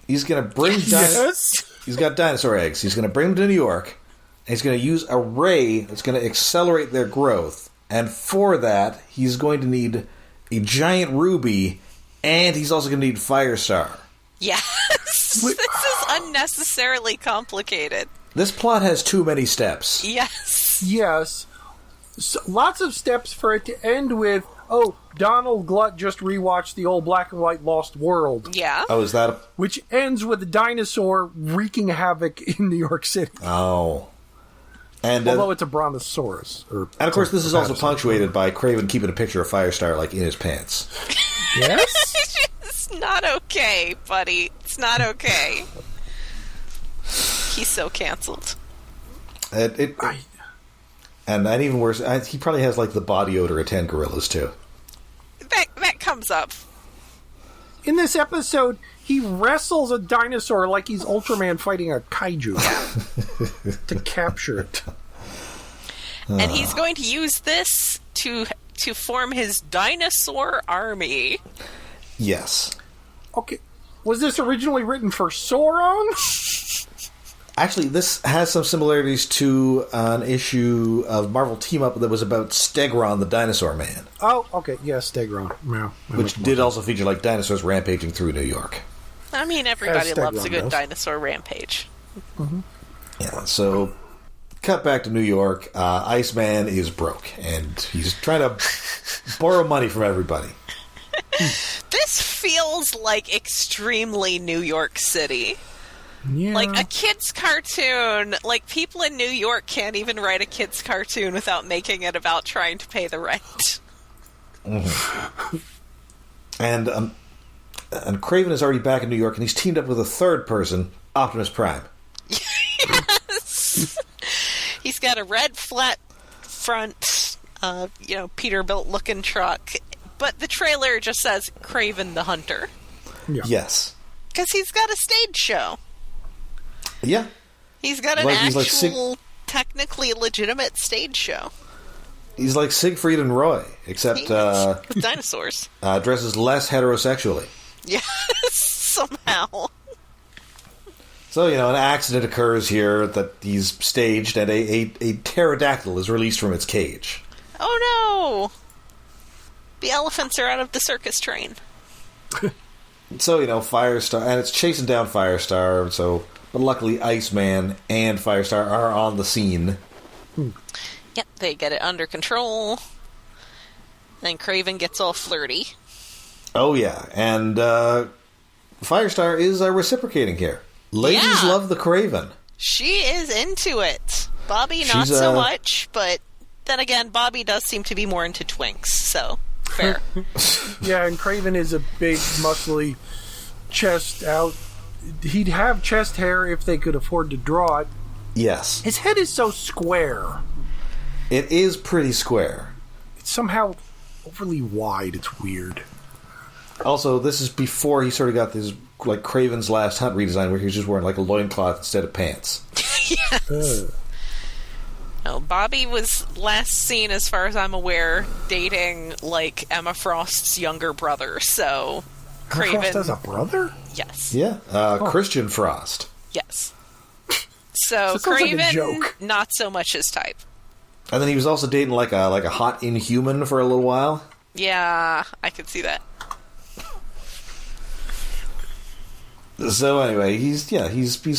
He's going to bring He's got dinosaur eggs. He's going to bring them to New York, and he's going to use a ray that's going to accelerate their growth. And for that, he's going to need a giant ruby, and he's also going to need Firestar. Yes. This is unnecessarily complicated. This plot has too many steps. Yes. Yes. So, lots of steps for it to end with, Oh, Donald Glutt just rewatched the old black and white Lost World. Yeah. Oh, is that? Which ends with a dinosaur wreaking havoc in New York City. Oh. And although it's a brontosaurus. And of course, this is also punctuated by Kraven keeping a picture of Firestar, like, in his pants. Yes? It's not okay, buddy. It's not okay. He's so canceled. And even worse, he probably has, like, the body odor of 10 gorillas, too. That comes up. In this episode, he wrestles a dinosaur like he's Ultraman fighting a kaiju to capture it. And he's going to use this to form his dinosaur army. Yes. Okay. Was this originally written for Sauron? Actually, this has some similarities to an issue of Marvel Team Up that was about Stegron, the Dinosaur Man. Oh, okay. Yeah, Stegron. Yeah, which did also feature, like, dinosaurs rampaging through New York. I mean, everybody loves a good does. dinosaur rampage. Mm-hmm. Yeah, so cut back to New York. Iceman is broke, and he's trying to borrow money from everybody. This feels like extremely New York City. Yeah. Like a kid's cartoon. Like, people in New York can't even write a kid's cartoon without making it about trying to pay the rent. Mm-hmm. And Kraven is already back in New York, and he's teamed up with a third person, Optimus Prime. Yes! He's got a red flat front, Peterbilt looking truck, but the trailer just says Kraven the Hunter. Yeah. Yes. Because he's got a stage show. Yeah. He's got an He's actual, technically legitimate stage show. He's like Siegfried and Roy, except with dinosaurs. Dresses less heterosexually. Yes, somehow. So, an accident occurs here that he's staged, and a pterodactyl is released from its cage. Oh no! The elephants are out of the circus train. So, Firestar, and it's chasing down Firestar, but luckily Iceman and Firestar are on the scene. Yep, they get it under control. Then Kraven gets all flirty. Oh, yeah, and Firestar is reciprocating here. Ladies love the Kraven. She is into it. Bobby, not so much, but then again, Bobby does seem to be more into twinks, so fair. Yeah, and Kraven is a big, muscly, chest out. He'd have chest hair if they could afford to draw it. Yes. His head is so square. It is pretty square. It's somehow overly wide. It's weird. Also, this is before he sort of got this, like, Kraven's Last Hunt redesign, where he was just wearing, like, a loincloth instead of pants. Yes. No, Bobby was last seen, as far as I'm aware, dating, like, Emma Frost's younger brother, so Kraven... Emma Frost has a brother? Yes. Yeah, Christian Frost. Yes. So Kraven, like a joke. Not so much his type. And then he was also dating, like a hot Inhuman for a little while. Yeah, I could see that. So anyway, he's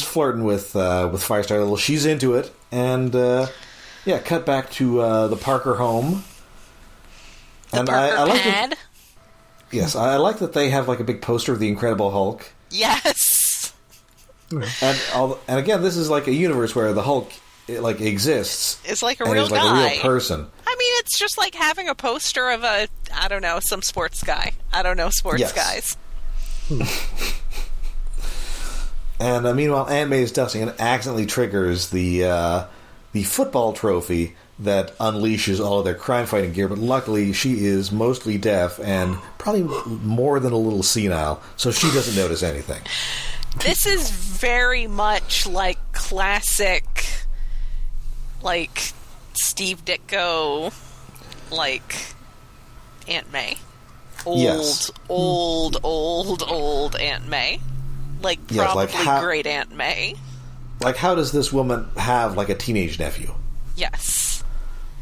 flirting with Firestar a little. She's into it, and cut back to the Parker home. The and Parker I like pad. that, yes, I like that they have like a big poster of the Incredible Hulk. Yes. And again, this is like a universe where the Hulk exists. It's like a and real is like guy. a real person. I mean, it's just like having a poster of some sports guy. I don't know sports guys. And meanwhile, Aunt May is dusting and accidentally triggers the football trophy that unleashes all of their crime-fighting gear. But luckily, she is mostly deaf and probably more than a little senile, so she doesn't notice anything. This is very much like classic, like Steve Ditko, like Aunt May. Old Aunt May. Like, probably great Aunt May. Like, how does this woman have, like, a teenage nephew? Yes.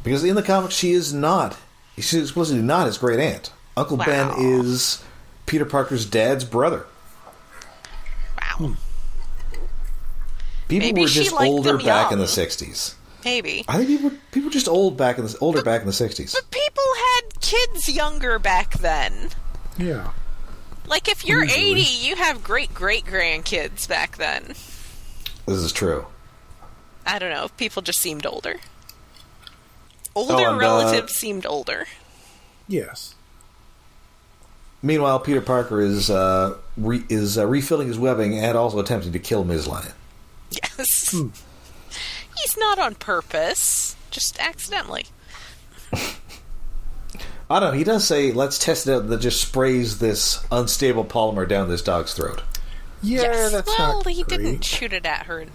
Because in the comics, she's explicitly not his great aunt. Uncle Ben is Peter Parker's dad's brother. Wow. People were just older back in the 60s. Maybe. I think people were just older back in the 60s. But people had kids younger back then. Yeah. Like, if you're Usually. 80, you have great-great-grandkids back then. This is true. I don't know. People just seemed older. Older relatives seemed older. Yes. Meanwhile, Peter Parker is refilling his webbing and also attempting to kill Ms. Lion. Yes. He's not on purpose. Just accidentally. I don't know. He does say, let's test it out, that just sprays this unstable polymer down this dog's throat. Yeah, Yes. that's Well, not he great. didn't shoot it at her.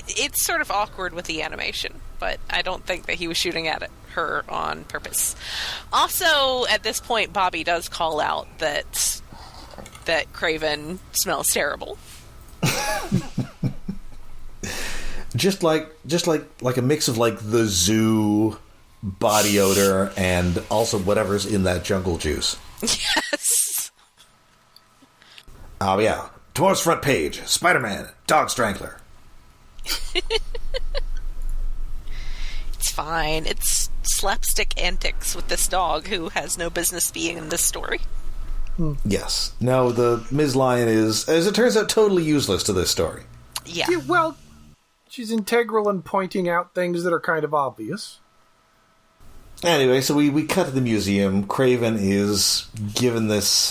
It's sort of awkward with the animation, but I don't think that he was shooting at her on purpose. Also, at this point, Bobby does call out that Kraven smells terrible. Just like a mix of like the zoo body odor and also whatever's in that jungle juice. Yes. Oh yeah. Tomorrow's front page. Spider-Man, dog strangler. It's fine. It's slapstick antics with this dog who has no business being in this story. Yes. No, the Ms. Lion is, as it turns out, totally useless to this story. Yeah. Yeah, well, she's integral in pointing out things that are kind of obvious. Anyway, so we cut to the museum. Kraven is given this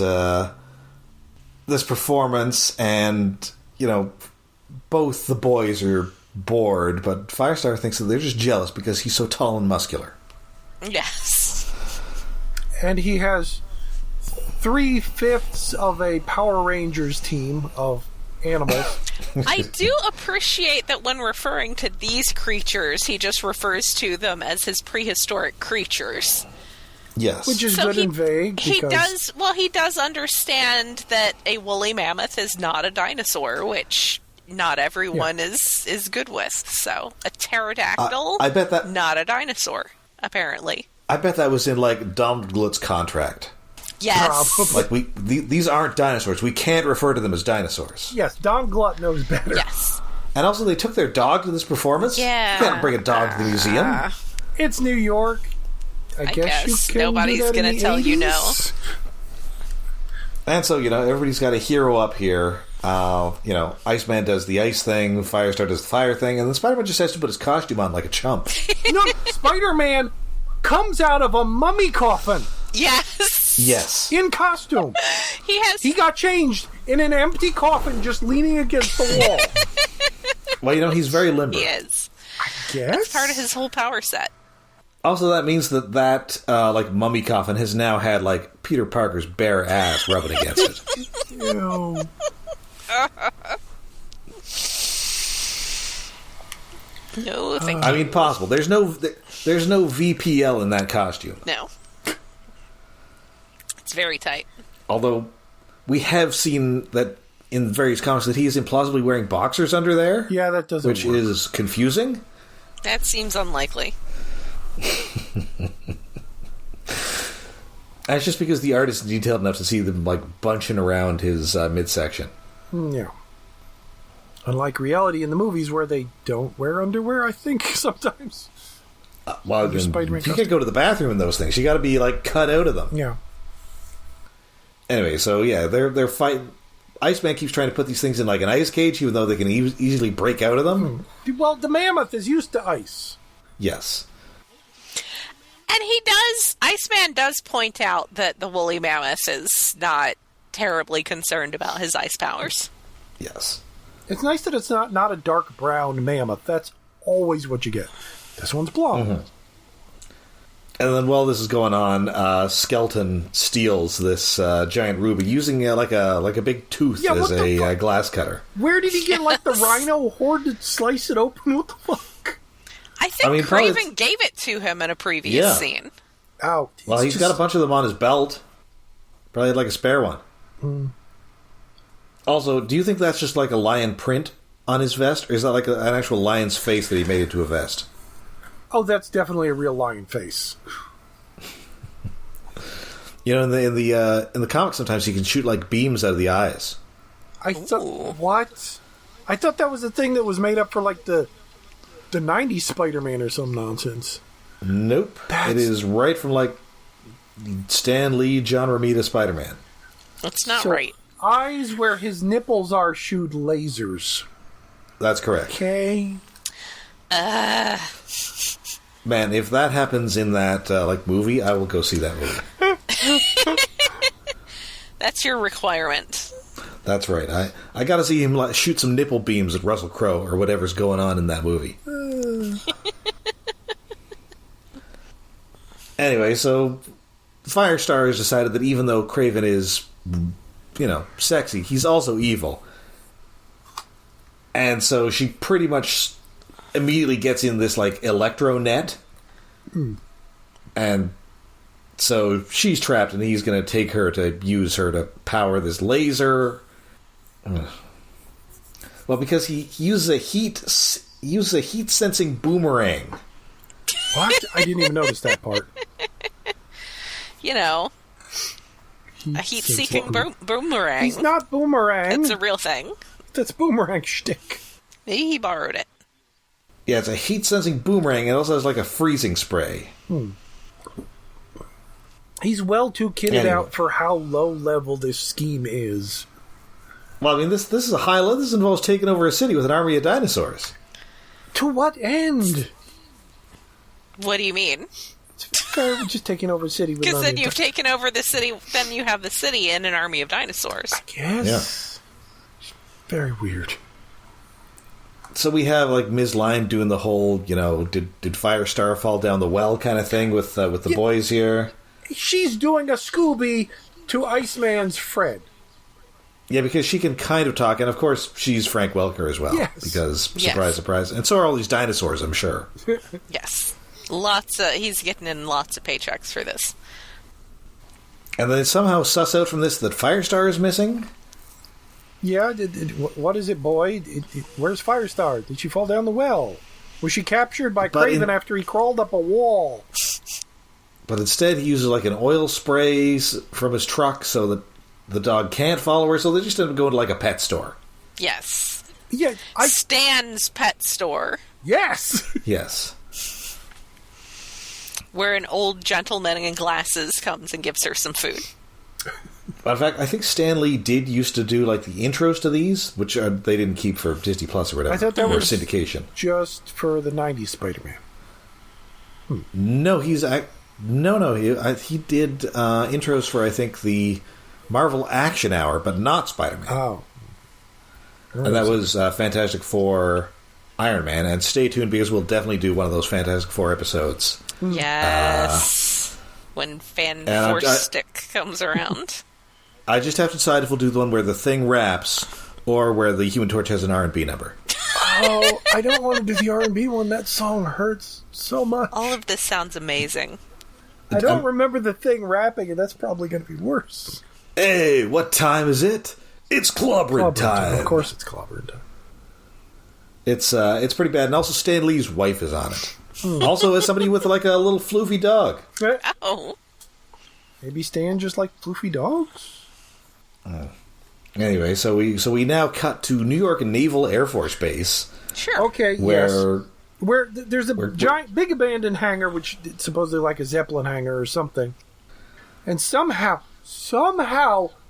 this performance, and both the boys are bored, but Firestar thinks that they're just jealous because he's so tall and muscular. Yes. And he has 3/5 of a Power Rangers team of animals. I do appreciate that when referring to these creatures, he just refers to them as his prehistoric creatures. Yes. Which is good and vague. He because does understand that a woolly mammoth is not a dinosaur, which not everyone is good with. So, a pterodactyl, I bet that not a dinosaur, apparently. I bet that was in like Donald Glutt's contract. Yes. Probably. Like these aren't dinosaurs. We can't refer to them as dinosaurs. Yes, Don Glutt knows better. Yes. And also, they took their dog to this performance. Yeah. You can't bring a dog to the museum. It's New York. I guess you can nobody's do that in gonna the tell you 80s. no. And so everybody's got a hero up here. Iceman does the ice thing, Firestar does the fire thing, and then Spider-Man just has to put his costume on like a chump. No, Spider-Man comes out of a mummy coffin Yes. Yes. in costume. He got changed in an empty coffin just leaning against the wall. Well, he's very limber. He is. Yes? It's part of his whole power set. Also, that means that mummy coffin has now had like Peter Parker's bare ass rubbing against it. Ew. No, thank I you. mean, possible. There's no VPL in that costume. No. It's very tight. Although we have seen that in various comics that he is implausibly wearing boxers under there. Yeah, that doesn't which work. is confusing. That seems unlikely. That's just because the art is detailed enough to see them like bunching around his midsection. Yeah. Unlike reality in the movies where they don't wear underwear, I think, sometimes. Well, Under Spider-Man you can't go to the bathroom in those things. You got to be like cut out of them. Yeah. Anyway, so yeah, they're fighting. Iceman keeps trying to put these things in like an ice cage, even though they can easily break out of them. Well, the mammoth is used to ice. Yes. And Iceman does point out that the woolly mammoth is not terribly concerned about his ice powers. Yes. It's nice that it's not a dark brown mammoth. That's always what you get. This one's blonde. Mm-hmm. And then while this is going on, Skeleton steals this giant ruby using like a big tooth as a glass cutter. Where did he get like the rhino horde to slice it open? What the fuck? I think Kraven gave it to him in a previous scene. Out. Well, he's got a bunch of them on his belt. Probably had like a spare one. Also, do you think that's just like a lion print on his vest, or is that like an actual lion's face that he made into a vest? Oh, that's definitely a real lion face. In the comics, sometimes he can shoot like beams out of the eyes. I thought what? I thought that was a thing that was made up for like the 90s Spider-Man or some nonsense. Nope. It is right from like Stan Lee, John Romita, Spider-Man. That's not So, right. Eyes where his nipples are shoot lasers. That's correct. Okay. Man, if that happens in that movie, I will go see that movie. That's your requirement. That's right. I got to see him shoot some nipple beams at Russell Crowe or whatever's going on in that movie. Anyway, so Firestar has decided that even though Kraven is, sexy, he's also evil. And so she pretty much immediately gets in this, electro net. And so she's trapped, and he's going to take her to use her to power this laser. Well, because he uses a heat-sensing boomerang. What? I didn't even notice that part. A heat-seeking boomerang. He's not boomerang. It's a real thing. That's boomerang shtick. Maybe he borrowed it. Yeah, it's a heat-sensing boomerang. It also has a freezing spray. He's well too kitted Anyway. out for how low level this scheme is. Well, I mean, this is a high level. This involves taking over a city with an army of dinosaurs. To what end? What do you mean? Just taking over a city with Because an then army you've of taken over the city, then you have the city and an army of dinosaurs. Yes. Very weird. So we have Ms. Lime doing the whole, did Firestar fall down the well kind of thing with the boys here. She's doing a Scooby to Iceman's Fred. Yeah, because she can kind of talk, and of course she's Frank Welker as well. Yes. Because surprise, Yes. surprise, and so are all these dinosaurs, I'm sure. Yes. He's getting in lots of paychecks for this. And then somehow suss out from this that Firestar is missing. Yeah, what is it, boy? Where's Firestar? Did she fall down the well? Was she captured by But Kraven after he crawled up a wall? But instead he uses an oil spray from his truck so that the dog can't follow her, so they just end up going to a pet store. Yes. Yeah, Stan's pet store, Yes! Yes. where an old gentleman in glasses comes and gives her some food. In fact, I think Stan Lee did used to do the intros to these, which they didn't keep for Disney Plus or whatever. I thought that or was syndication. Just for the 90s Spider-Man. No, he did intros for I think the Marvel Action Hour, but not Spider-Man. Oh. And that was Fantastic Four, Iron Man. And stay tuned because we'll definitely do one of those Fantastic Four episodes. Yes. When Fan and Force Stick comes around. I just have to decide if we'll do the one where the Thing raps or where the Human Torch has an R&B number. Oh, I don't want to do the R&B one. That song hurts so much. All of this sounds amazing. I don't remember the Thing rapping, and that's probably going to be worse. Hey, what time is it? It's clobbering time. Of course it's clobbering time. It's pretty bad. And also Stan Lee's wife is on it. Also as somebody with a little floofy dog. Oh. Maybe Stan just like floofy dogs? Anyway, so we now cut to New York Naval Air Force Base. Sure. Okay, Where yes. Where there's a giant, big abandoned hangar, which is supposedly like a Zeppelin hangar or something. And somehow,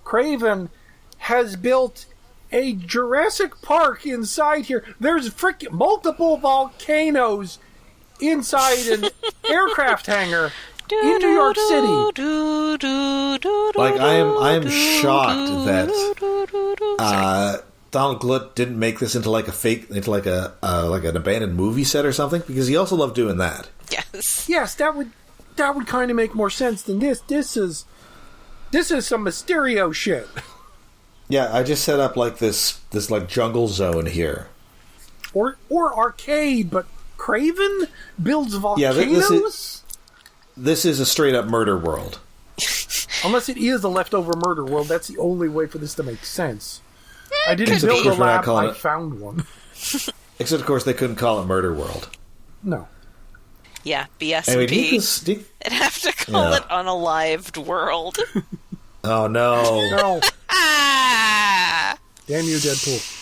Kraven has built a Jurassic Park inside here. There's freaking multiple volcanoes inside an aircraft hangar in New York City. I am shocked that Donald Glut didn't make this into an abandoned movie set or something, because he also loved doing that. Yes. Yes, that would kind of make more sense than this. This is some Mysterio shit. Yeah, I just set up this jungle zone here. Or arcade, but Kraven builds volcanoes? Yeah, this is a straight up murder world. Unless it is a leftover murder world, that's the only way for this to make sense. I didn't Except build of a course we're not lab, calling I it- found one. Except, of course, they couldn't call it Murder World. No. Yeah, BS Anyway, and P. I'd have to call it Unalived World. Oh, no. No. Ah! Damn you, Deadpool.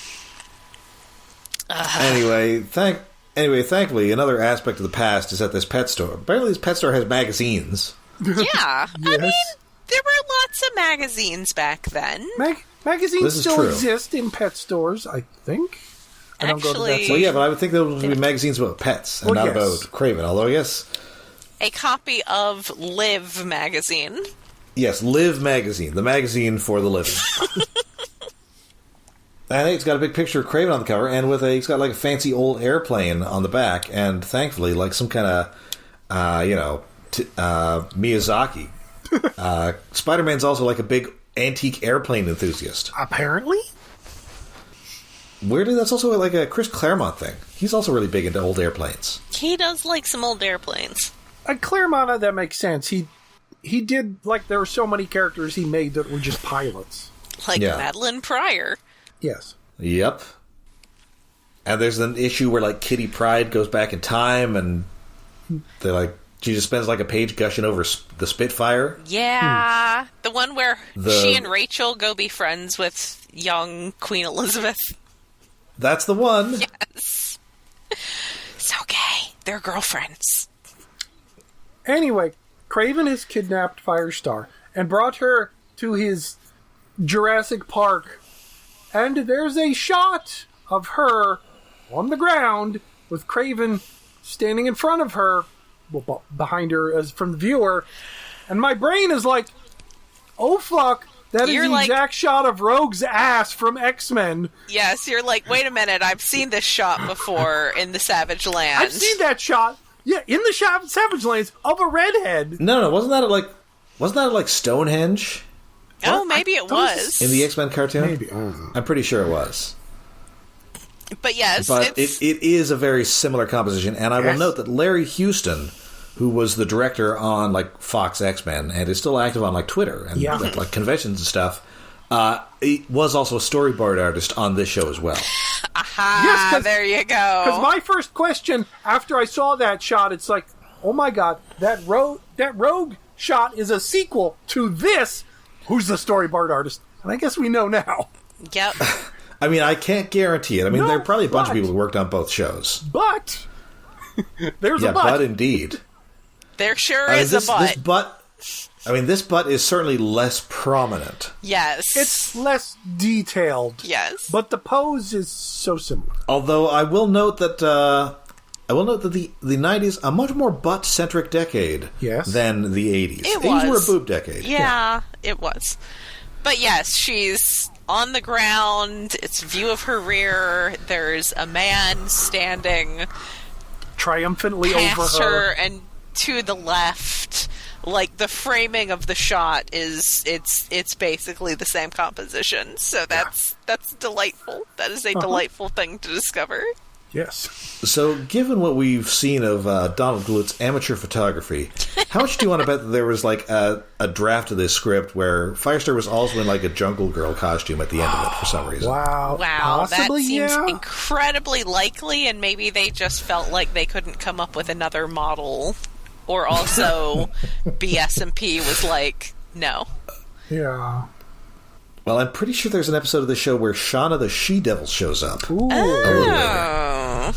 Anyway, thankfully, another aspect of the past is at this pet store. Apparently, this pet store has magazines. Yeah. I Yes. mean, there were lots of magazines back then. Magazines This is still true. exist in pet stores, I think. I don't go to that Actually- Well, yeah, but I would think there would be magazines about pets and Well, not yes. about Kraven. Although, yes, A copy of Live magazine. yes, Live magazine, the magazine for the living. And it's got a big picture of Kraven on the cover, and he's got like a fancy old airplane on the back, and thankfully, like some kind of, Miyazaki. Spider-Man's also like a big antique airplane enthusiast. Apparently? Weirdly, that's also like a Chris Claremont thing. He's also really big into old airplanes. He does like some old airplanes. At Claremont, that makes sense. He did, like, there were so many characters he made that were just pilots. Like Yeah. Madeline Pryor. Yes. Yep. And there's an issue where like Kitty Pryde goes back in time, and she just spends like a page gushing over the Spitfire. Yeah. The one where The- she and Rachel go be friends with young Queen Elizabeth. That's the one. Yes. So gay. They're girlfriends. Anyway, Kraven has kidnapped Firestar and brought her to his Jurassic Park. And there's a shot of her on the ground with Kraven standing in front of her, well, behind her as from the viewer. And my brain is like, oh fuck, that is You're the like- exact shot of Rogue's ass from X-Men. Yes, you're like, wait a minute, I've seen this shot before in the Savage Land. I've seen that shot, yeah, in the Savage Lands of a redhead. No, wasn't that at like Stonehenge Oh, maybe it I thought it was. in the X-Men cartoon? Maybe. I don't know. I'm pretty sure it was. But yes, But it's... it is a very similar composition, and I will Yes. note that Larry Houston, who was the director on like Fox X-Men and is still active on like Twitter and Yeah. at, like conventions and stuff, he was also a storyboard artist on this show as well. Ah, 'cause- there you Because go. my first question after I saw that shot, it's like, oh my god, that rogue shot is a sequel to this. Who's the storyboard artist? And I guess we know now. Yep. I mean, I can't guarantee it. I mean, No, there are probably a bunch of but- people who worked on both shows. But there's Yeah, a but. but indeed. There sure I mean, is a butt. This butt is certainly less prominent. Yes. It's less detailed. Yes. But the pose is so similar. Although I will note that the 90s a much more butt-centric decade Yes. than the 80s. It 80s were a was. boob decade. Yeah, it was. But yes, she's on the ground. It's a view of her rear. There's a man standing Triumphantly over past her. her and to the left. Like the framing of the shot is it's basically the same composition. So that's delightful. That is a delightful thing to discover. Yes. So, given what we've seen of Donald Glut's amateur photography, how much do you want to bet that there was like a draft of this script where Firestar was also in like a Jungle Girl costume at the end of it for some reason? Wow. Wow, Possibly, that seems yeah. incredibly likely, and maybe they just felt like they couldn't come up with another model, or also BS&P was like, no. Yeah. Well, I'm pretty sure there's an episode of the show where Shauna the She-Devil shows up. Ooh. Oh.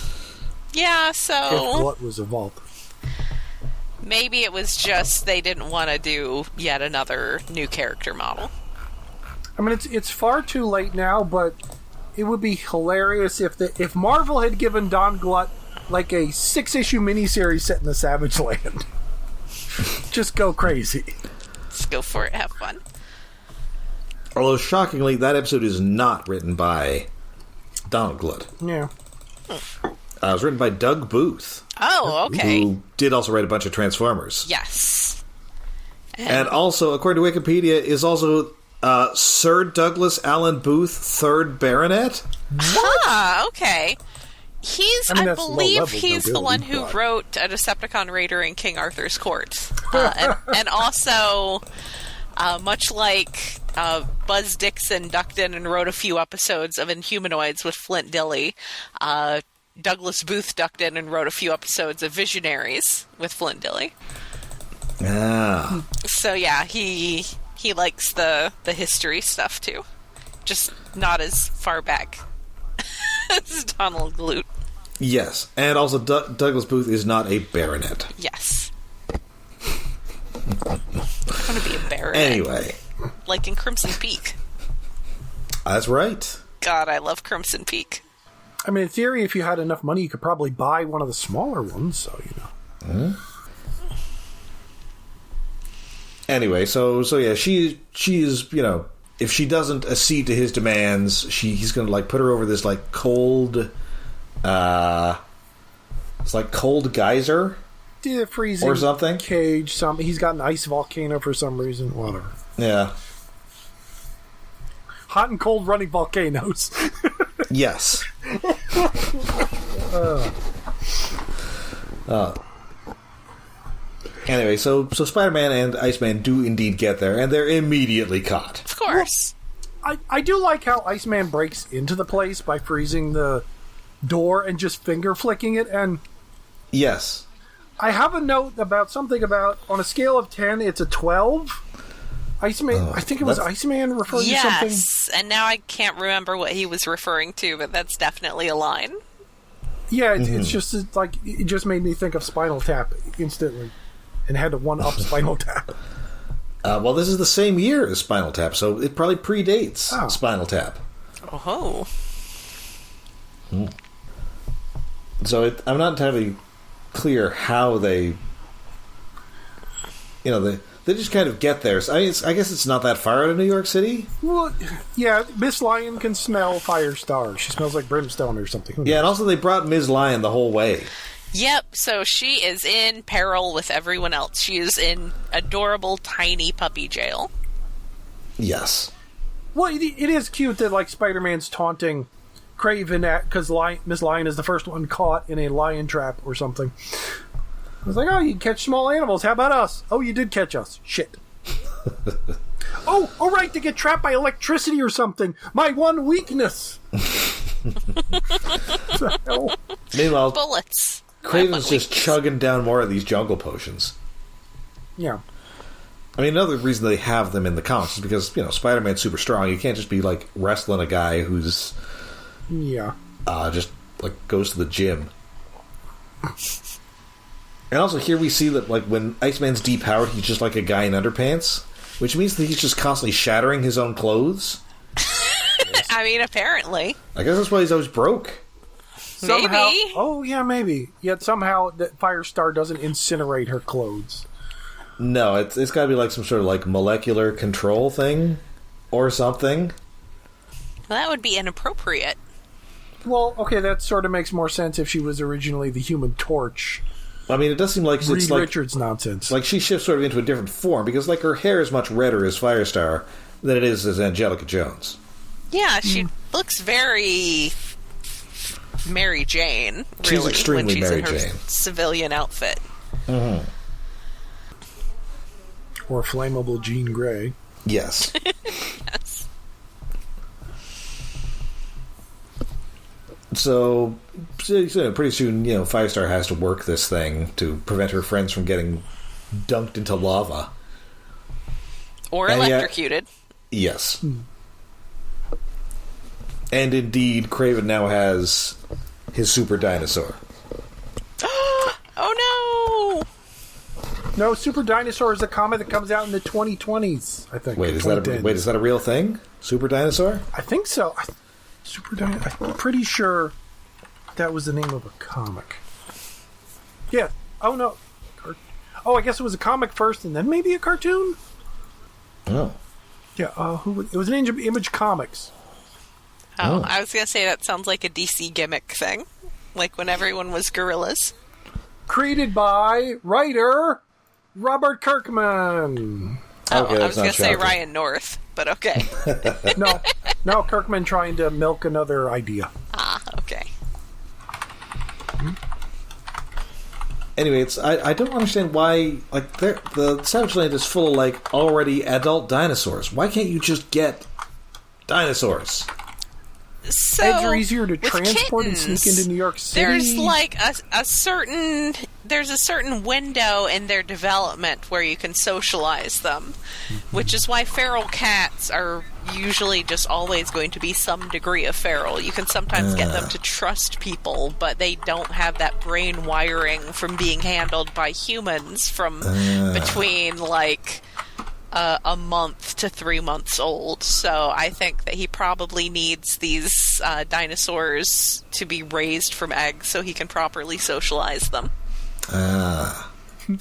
Yeah, If so Glut was involved. maybe it was just they didn't want to do yet another new character model. I mean, it's far too late now, but it would be hilarious if Marvel had given Don Glut like a 6-issue miniseries set in the Savage Land. Just go crazy. Let's go for it, have fun. Although, shockingly, that episode is not written by Donald Glut. Yeah. It was written by Doug Booth, Oh, okay. who did also write a bunch of Transformers. Yes. And also, according to Wikipedia, is also Sir Douglas Allen Booth, 3rd Baronet. Ah, okay. I mean, I that's believe low-level he's the nobility, one who but- wrote A Decepticon Raider in King Arthur's Court. And also, much like Buzz Dixon ducked in and wrote a few episodes of Inhumanoids with Flint Dille, Douglas Booth ducked in and wrote a few episodes of Visionaries with Flint Dille. Ah. So yeah, he likes the history stuff too. Just not as far back as Donald Glut. Yes. And also, Douglas Booth is not a baronet. Yes. I'm going to be a bear. Anyway. Like in Crimson Peak. That's right. God, I love Crimson Peak. I mean, in theory, if you had enough money, you could probably buy one of the smaller ones, so, you know. Mm-hmm. Anyway, so yeah, she's, you know, if she doesn't accede to his demands, he's going to, like, put her over this, like, cold, it's like cold geyser? Freezing or something? Cage, he's got an ice volcano for some reason, whatever. Yeah. Hot and cold running volcanoes. Yes. Anyway, so Spider-Man and Iceman do indeed get there, and they're immediately caught. Of course. I do like how Iceman breaks into the place by freezing the door and just finger flicking it, and... Yes. I have a note about something about, on a scale of 10, it's a 12. Iceman, I think it was Iceman referring to something. Yes, and now I can't remember what he was referring to, but that's definitely a line. Yeah, it's just like, it just made me think of Spinal Tap instantly, and had to one-up Spinal Tap. Well, this is the same year as Spinal Tap, so it probably predates Spinal Tap. Oh. So I'm not entirely clear how they, you know, they just kind of get there. So I guess it's not that far out of New York City. Well, yeah, Miss Lion can smell Firestar. She smells like brimstone or something. Yeah, and also they brought Ms. Lion the whole way. Yep, so she is in peril with everyone else. She is in adorable, tiny puppy jail. Yes. Well, it is cute that, like, Spider-Man's taunting Kraven because Miss Lion is the first one caught in a lion trap or something. I was like, oh, you catch small animals. How about us? Oh, you did catch us. Shit. Oh, right, to get trapped by electricity or something. My one weakness. Meanwhile, bullets. Kraven's just chugging down more of these jungle potions. Yeah. I mean, another reason they have them in the comics is because, you know, Spider-Man's super strong. You can't just be, like, wrestling a guy who's... Yeah. Just, like, goes to the gym. And also here we see that, like, when Iceman's depowered, he's just like a guy in underpants, which means that he's just constantly shattering his own clothes. I mean, apparently. I guess that's why he's always broke. Somehow, maybe. Oh, yeah, maybe. Yet somehow that Firestar doesn't incinerate her clothes. No, it's got to be like some sort of, like, molecular control thing or something. Well, that would be inappropriate. Well, okay, that sort of makes more sense if she was originally the Human Torch. I mean, it does seem like Reed it's like Richards nonsense. Like she shifts sort of into a different form because, like, her hair is much redder as Firestar than it is as Angelica Jones. Yeah, she looks very Mary Jane. Really, She's extremely when she's Mary in her Jane. Civilian outfit. Mm-hmm. Or flammable Jean Grey. Yes. Yes. So pretty soon, you know, Firestar has to work this thing to prevent her friends from getting dunked into lava. Or And electrocuted. Yes. And indeed, Kraven now has his super dinosaur. Oh no! No, Super Dinosaur is a comic that comes out in the 2020s, I think. Wait, is that a real thing? Super dinosaur? I think so. I'm pretty sure that was the name of a comic. Yeah. Oh, no. Oh, I guess it was a comic first and then maybe a cartoon? Oh. Yeah, it was an Image Comics. Oh, I was going to say that sounds like a DC gimmick thing. Like when everyone was gorillas. Created by writer Robert Kirkman. Oh, Okay, I was going to say shocking. Ryan North, but okay. No, Kirkman trying to milk another idea. Ah, okay. Anyway, I don't understand why, like, the Savage Land is full of, like, already adult dinosaurs. Why can't you just get dinosaurs? So, Eggs are easier to with transport and kittens, sneak into New York City. There's like a certain window in their development where you can socialize them, which is why feral cats are usually just always going to be some degree of feral. You can sometimes get them to trust people, but they don't have that brain wiring from being handled by humans from between, like, a month to 3 months old. So I think that he probably needs these dinosaurs to be raised from eggs so he can properly socialize them.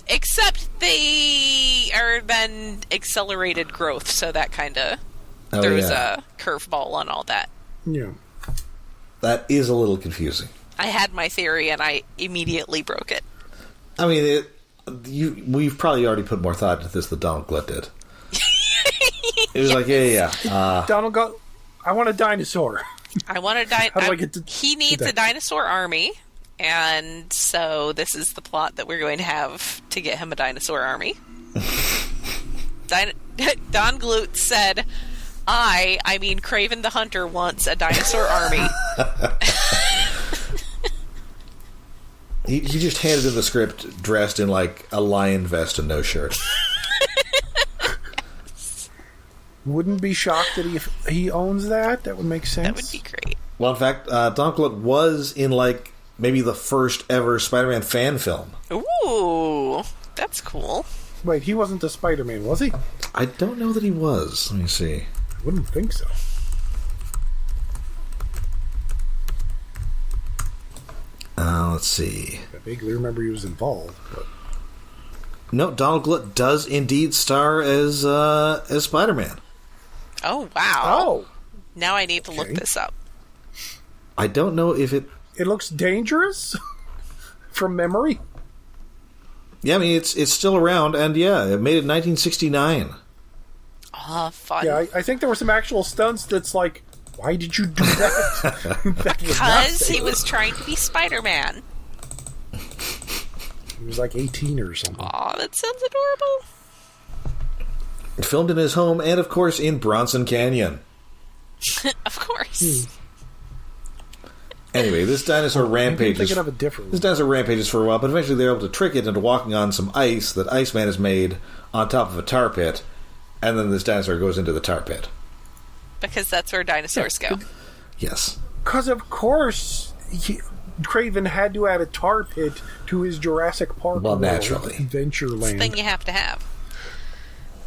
Except they are then accelerated growth, so that kind of throws a curveball on all that. Yeah. That is a little confusing. I had my theory, and I immediately broke it. I mean, we've probably already put more thought into this than Donald Glut did. It was like, Donald got... I want a dinosaur. I want a he needs a dinosaur army, and so this is the plot that we're going to have to get him a dinosaur army. Don Glut said, I mean Kraven the Hunter wants a dinosaur army. He just handed in the script dressed in, like, a lion vest and no shirt. Wouldn't be shocked that he owns that. That would make sense. That would be great. Well, in fact, Don Glut was in, like, maybe the first ever Spider-Man fan film. Ooh, that's cool. Wait, he wasn't the Spider-Man, was he? I don't know that he was. Let me see. I wouldn't think so. Let's see. I vaguely remember he was involved. But... No, Donald Glut does indeed star as Spider-Man. Oh, wow. Oh. Now I need to look this up. I don't know if it... It looks dangerous from memory. Yeah, I mean, it's still around, and yeah, it made it in 1969. Fun. Yeah, I think there were some actual stunts that's like, why did you do that? Because he was trying to be Spider-Man. He was like 18 or something. Aw, that sounds adorable. Filmed in his home, and of course in Bronson Canyon. Of course. Anyway, this dinosaur rampages. Thinking of a different one. This dinosaur rampages for a while, but eventually they're able to trick it into walking on some ice that Iceman has made on top of a tar pit, and then this dinosaur goes into the tar pit. Because that's where dinosaurs go. Yes. Because of course, Kraven had to add a tar pit to his Jurassic Park Well, naturally. Adventureland. It's the thing you have to have.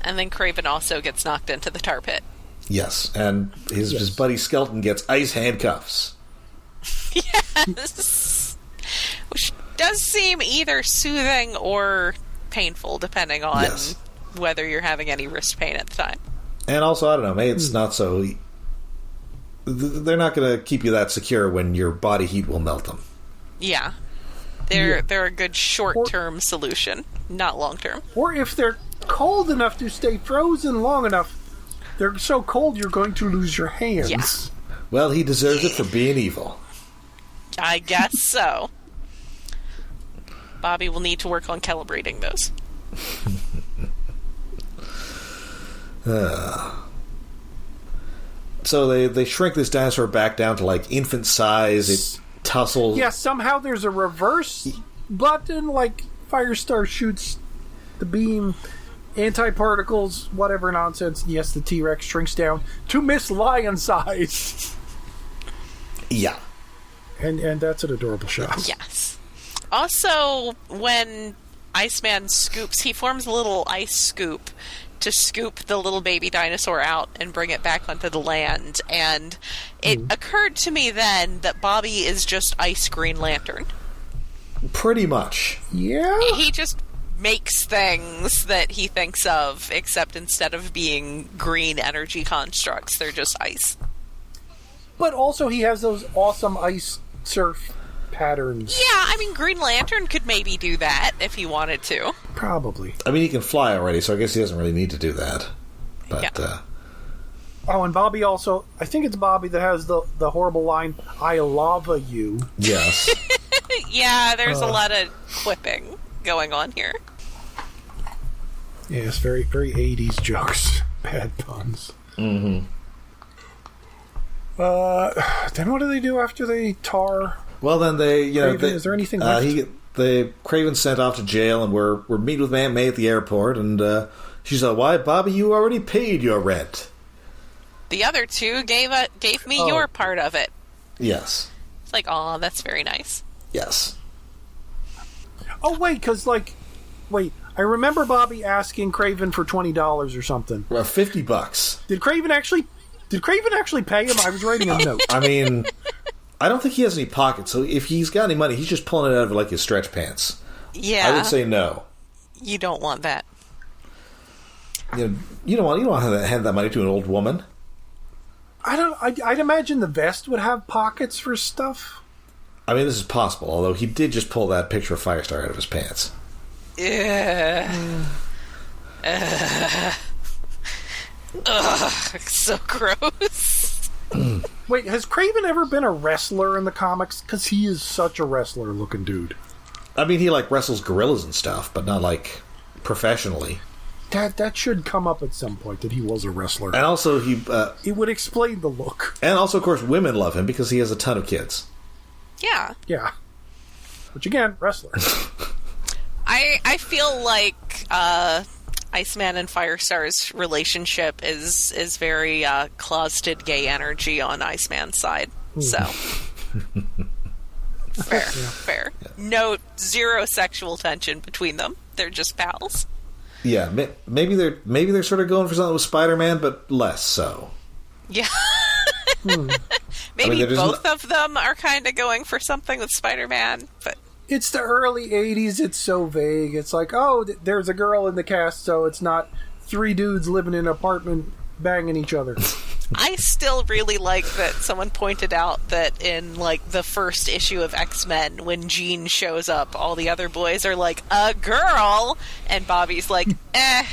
And then Kraven also gets knocked into the tar pit. Yes, and his buddy Skeleton gets ice handcuffs. Yes! Which does seem either soothing or painful, depending on whether you're having any wrist pain at the time. And also, I don't know, maybe it's not so... They're not going to keep you that secure when your body heat will melt them. Yeah. They're a good short-term solution, not long-term. Or if they're cold enough to stay frozen long enough, they're so cold you're going to lose your hands. Yeah. Well, he deserves it for being evil. I guess so. Bobby will need to work on calibrating those. So they shrink this dinosaur back down to like infant size. It tussles. Yeah, somehow there's a reverse button, like Firestar shoots the beam, anti-particles, whatever nonsense. Yes, the T-Rex shrinks down to Miss Lion size. Yeah. And that's an adorable shot. Yes. Also, when Iceman scoops, he forms a little ice scoop to scoop the little baby dinosaur out and bring it back onto the land. And it occurred to me then that Bobby is just Ice Green Lantern. Pretty much. Yeah. He just makes things that he thinks of, except instead of being green energy constructs, they're just ice. But also he has those awesome ice surf patterns. Yeah, I mean, Green Lantern could maybe do that if he wanted to. Probably. I mean, he can fly already, so I guess he doesn't really need to do that. But, Oh, and Bobby also... I think it's Bobby that has the horrible line, I lava you. Yes. Yeah, there's a lot of quipping going on here. Yes, very, very 80s jokes. Bad puns. Mm-hmm. Then what do they do after they tar? Well, then they, Kraven, is there anything left? Kraven's sent off to jail, and we're meeting with Aunt May at the airport, and she's like, "Why, Bobby? You already paid your rent." The other two gave me your part of it. Yes. It's like, oh, that's very nice. Yes. Oh, wait, I remember Bobby asking Kraven for $20 or something. Well, $50. Did Kraven actually pay him? I was writing a note. I mean, I don't think he has any pockets, so if he's got any money, he's just pulling it out of like his stretch pants. Yeah. I would say no. You don't want that. You don't want to hand that money to an old woman. I'd imagine the vest would have pockets for stuff. I mean, this is possible, although he did just pull that picture of Firestar out of his pants. So gross. Wait, has Kraven ever been a wrestler in the comics? Because he is such a wrestler-looking dude. I mean, he wrestles gorillas and stuff, but not professionally. That should come up at some point, that he was a wrestler. And also, it would explain the look. And also, of course, women love him because he has a ton of kids. Yeah. Yeah. Which, again, wrestler. I feel like Iceman and Firestar's relationship is very closeted gay energy on Iceman's side. So fair. No, zero sexual tension between them. They're just pals. Yeah, maybe they're sort of going for something with Spider-Man, but less so. Yeah. Maybe both of them are kind of going for something with Spider-Man, but it's the early 80s. It's so vague. It's like, oh, there's a girl in the cast, so it's not three dudes living in an apartment banging each other. I still really like that someone pointed out that in, the first issue of X-Men, when Jean shows up, all the other boys are like, a girl! And Bobby's like, eh.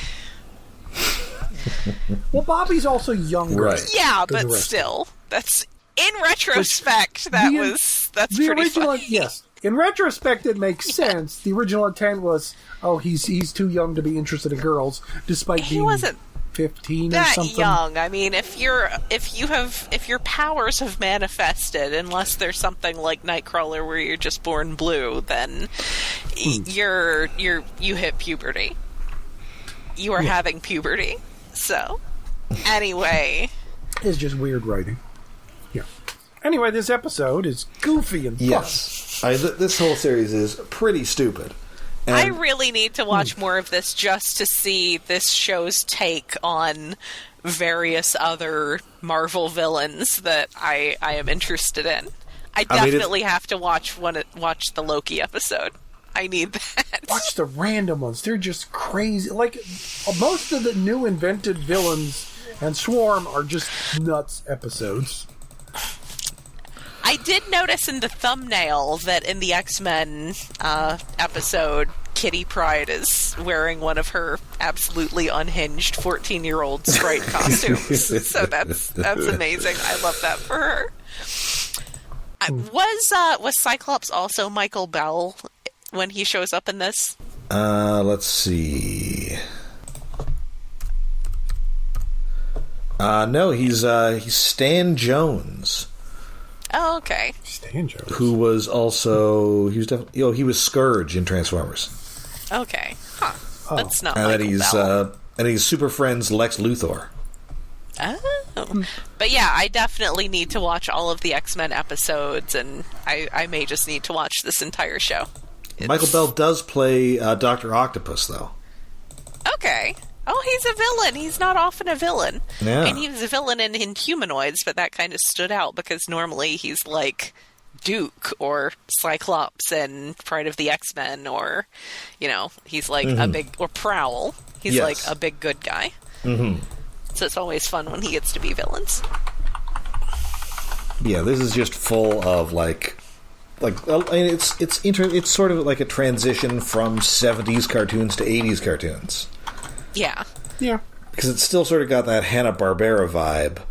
Well, Bobby's also younger. Right. Yeah, but still. That's, in retrospect, that's pretty original, funny. Yes. In retrospect, it makes sense. The original intent was, he's too young to be interested in girls, despite being... wasn't 15 that or something. young. I mean, if your powers have manifested, unless there's something like Nightcrawler where you're just born blue, then you hit puberty. You are having puberty. So, anyway, it's just weird writing. Yeah. Anyway, this episode is goofy and fun. Yes, this whole series is pretty stupid. And I really need to watch more of this just to see this show's take on various other Marvel villains that I am interested in. I definitely have to watch the Loki episode. I need that. Watch the random ones. They're just crazy. Most of the new invented villains and Swarm are just nuts episodes. I did notice in the thumbnail that in the X-Men episode, Kitty Pryde is wearing one of her absolutely unhinged 14-year-old Sprite costumes. So that's amazing. I love that for her. Was Cyclops also Michael Bell when he shows up in this? Let's see. No, he's Stan Jones. Oh, okay. Stan Jones. Who was also he was Scourge in Transformers. Okay, huh? That's not. And Michael Bell. And he's Super Friends Lex Luthor. Oh, but yeah, I definitely need to watch all of the X-Men episodes, and I may just need to watch this entire show. Michael Bell does play Dr. Octopus, though. Okay. Oh, he's a villain. He's not often a villain. Yeah. And he was a villain in Inhumanoids, but that kind of stood out because normally he's like Duke or Cyclops in Pride of the X-Men, or, he's like a big... Or Prowl. He's like a big good guy. Mm-hmm. So it's always fun when he gets to be villains. Yeah, this is just full of, it's sort of like a transition from 70s cartoons to 80s cartoons. Yeah. Yeah. Because it's still sort of got that Hanna-Barbera vibe,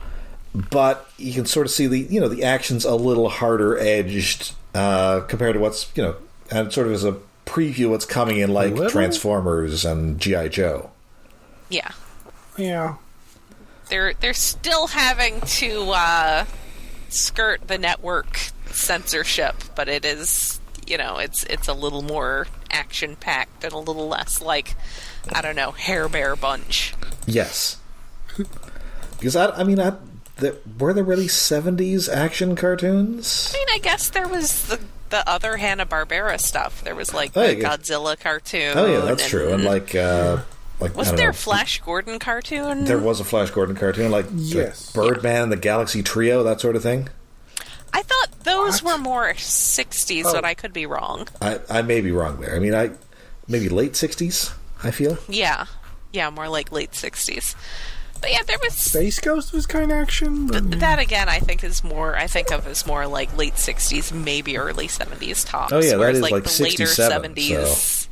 but you can sort of see the action's a little harder edged compared to what's, and sort of as a preview what's coming in Transformers and G.I. Joe. Yeah. Yeah. They're still having to skirt the network censorship, but it is, it's a little more action-packed and a little less like, I don't know, Hair Bear Bunch. Yes. Because, were there really 70s action cartoons? I mean, I guess there was the other Hanna-Barbera stuff. There was, like, Oh, the yeah. Godzilla cartoon. Oh, yeah, that's true. And, like Wasn't there a Flash Gordon cartoon? There was a Flash Gordon cartoon, like Yes. Birdman and the Galaxy Trio, that sort of thing. I thought those were more 60s, but I could be wrong. I may be wrong there. I mean, maybe late 60s, I feel. Yeah. Yeah, more like late 60s. But yeah, there was... Space Ghost was kind of action. That, again, I think of as more like late 60s, maybe early 70s tops. Oh, yeah, that whereas, is like like the 67, later 70s... so.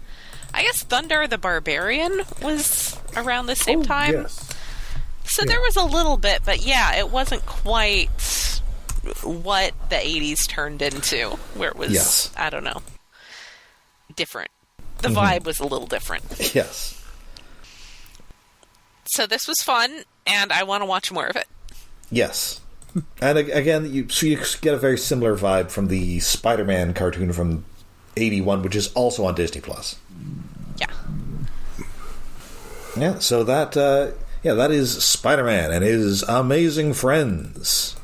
I guess Thunder the Barbarian was around the same time. Yes. So there was a little bit, but yeah, it wasn't quite what the 80s turned into, where it was, I don't know, different. The vibe was a little different. Yes. So this was fun, and I want to watch more of it. Yes. And again, you get a very similar vibe from the Spider-Man cartoon from 81, which is also on Disney+. Yeah. Yeah, so that is Spider-Man and his amazing friends.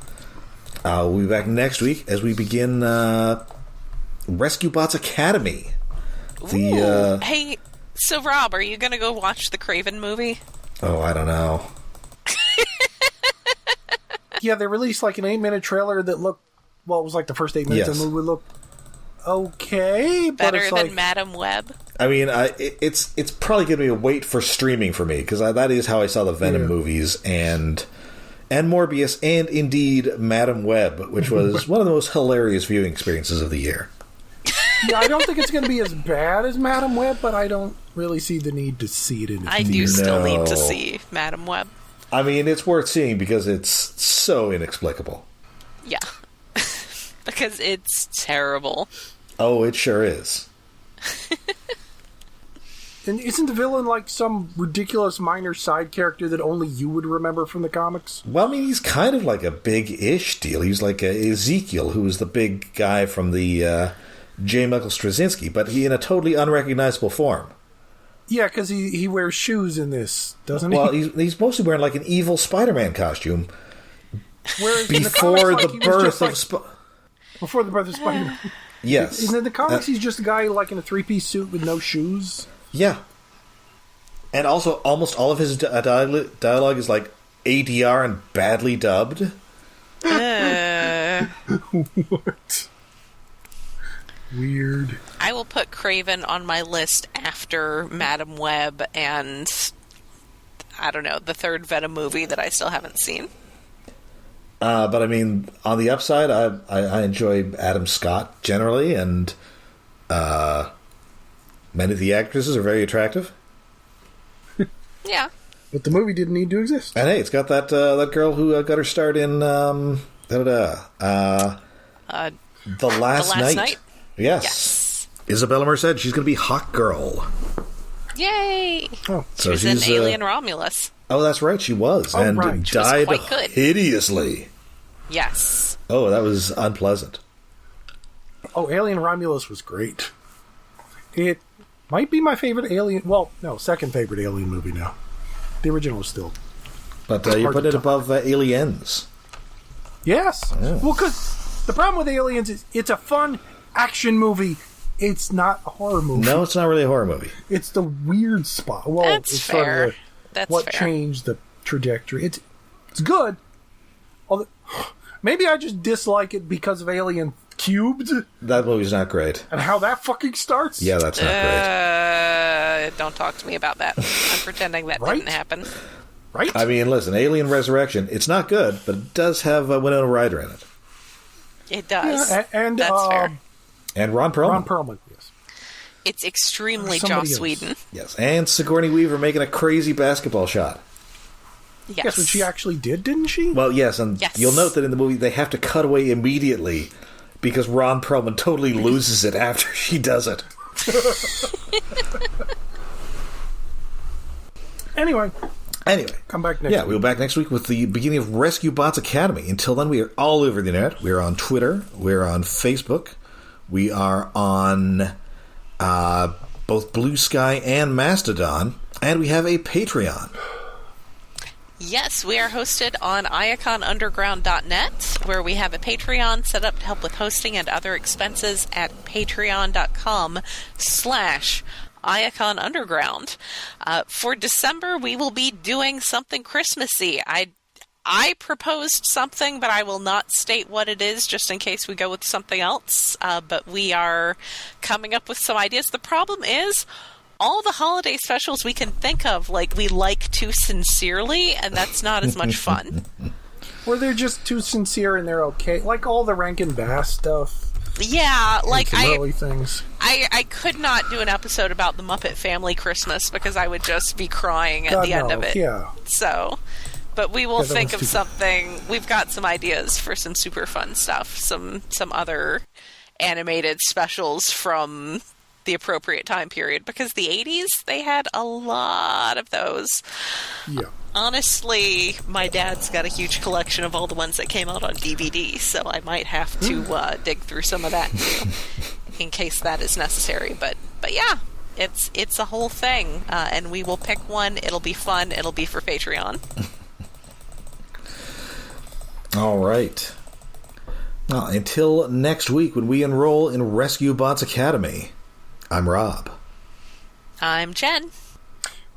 We'll be back next week as we begin Rescue Bots Academy. Hey, so Rob, are you going to go watch the Kraven movie? Oh, I don't know. Yeah, they released like an 8-minute trailer that looked, well, it was like the first 8 minutes of the movie looked okay, but Better it's than like... Madam Web? I mean, it's probably going to be a wait for streaming for me, because that is how I saw the Venom movies, and Morbius, and indeed Madam Web, which was one of the most hilarious viewing experiences of the year. Yeah, I don't think it's going to be as bad as Madam Web, but I don't really see the need to see it in I do still need to see Madam Web. I mean, it's worth seeing because it's so inexplicable. Yeah. Because it's terrible. Oh, it sure is. And isn't the villain like some ridiculous minor side character that only you would remember from the comics? Well, I mean, he's kind of like a big-ish deal. He's like Ezekiel, who was the big guy from the J. Michael Straczynski, but he in a totally unrecognizable form. Yeah, because he wears shoes in this, doesn't he? Well, he's mostly wearing like an evil Spider-Man costume. Whereas Before the birth of before the birth of Spider-Man. Yes. In the comics, he's just a guy like in a 3-piece suit with no shoes. Yeah. And also, almost all of his dialogue is like ADR and badly dubbed. What? Weird. I will put Kraven on my list after Madam Web and, I don't know, the third Venom movie that I still haven't seen. But I mean, on the upside, I enjoy Adam Scott generally, and many of the actresses are very attractive. Yeah. But the movie didn't need to exist. And hey, it's got that girl who got her start in The Last Night. Yes. Isabella Merced. She's going to be Hawk Girl. Yay! Oh, so she's in Alien Romulus. Oh, that's right. She was. Oh, and right. died quite good. hideously. Yes. Oh, that was unpleasant. Oh, Alien Romulus was great. It might be my favorite Alien... Well, no, second favorite Alien movie now. The original was still... But you put it above Aliens. Yes. Oh. Well, because the problem with Aliens is it's a fun action movie. It's not a horror movie. No, it's not really a horror movie. It's the weird spot. Well, That's it's fair. Sort of That's what fair. changed the trajectory. It's good. Although, maybe I just dislike it because of Alien Cubed That movie's not great. and how that fucking starts. Yeah, that's not great. Don't talk to me about that. I'm pretending that Right? didn't happen. Right? I mean, listen, Alien Resurrection, it's not good, but it does have Winona Ryder in it. It does. Yeah, and That's fair. And Ron Perlman. Ron Perlman, yes. It's extremely Somebody Joss else. Whedon. Yes, and Sigourney Weaver making a crazy basketball shot. Yes. Guess what she actually did, didn't she? Well, yes, and Yes. you'll note that in the movie they have to cut away immediately because Ron Perlman totally loses it after she does it. Anyway, come back next Yeah, week. we'll be back next week with the beginning of Rescue Bots Academy. Until then, we are all over the internet. We're on Twitter. We're on Facebook. We are on both Blue Sky and Mastodon. And we have a Patreon. Yes, we are hosted on iaconunderground.net, where we have a Patreon set up to help with hosting and other expenses at patreon.com/iaconunderground. For December, we will be doing something Christmassy. I proposed something, but I will not state what it is, just in case we go with something else. But we are coming up with some ideas. The problem is, all the holiday specials we can think of, like, we like too sincerely, and that's not as much fun. Or they're just too sincere and they're okay. Like all the Rankin Bass stuff. Yeah, like things. I could not do an episode about the Muppet Family Christmas because I would just be crying at the end of it. Yeah. So, but we will think of something. We've got some ideas for some super fun stuff. Some other animated specials from the appropriate time period, because the 80s, they had a lot of those. Yeah. Honestly, my dad's got a huge collection of all the ones that came out on DVD, so I might have to dig through some of that too, in case that is necessary. But yeah, it's a whole thing, and we will pick one. It'll be fun. It'll be for Patreon. All right. Well, until next week when we enroll in Rescue Bots Academy, I'm Rob. I'm Jen.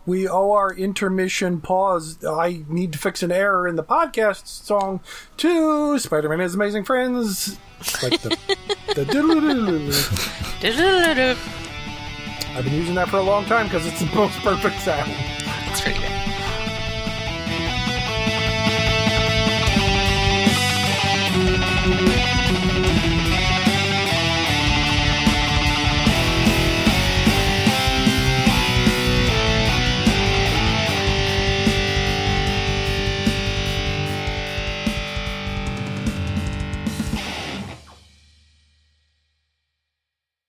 We owe our intermission pause. I need to fix an error in the podcast song to Spider-Man and His Amazing Friends. Like the I've been using that for a long time because it's the most perfect sound.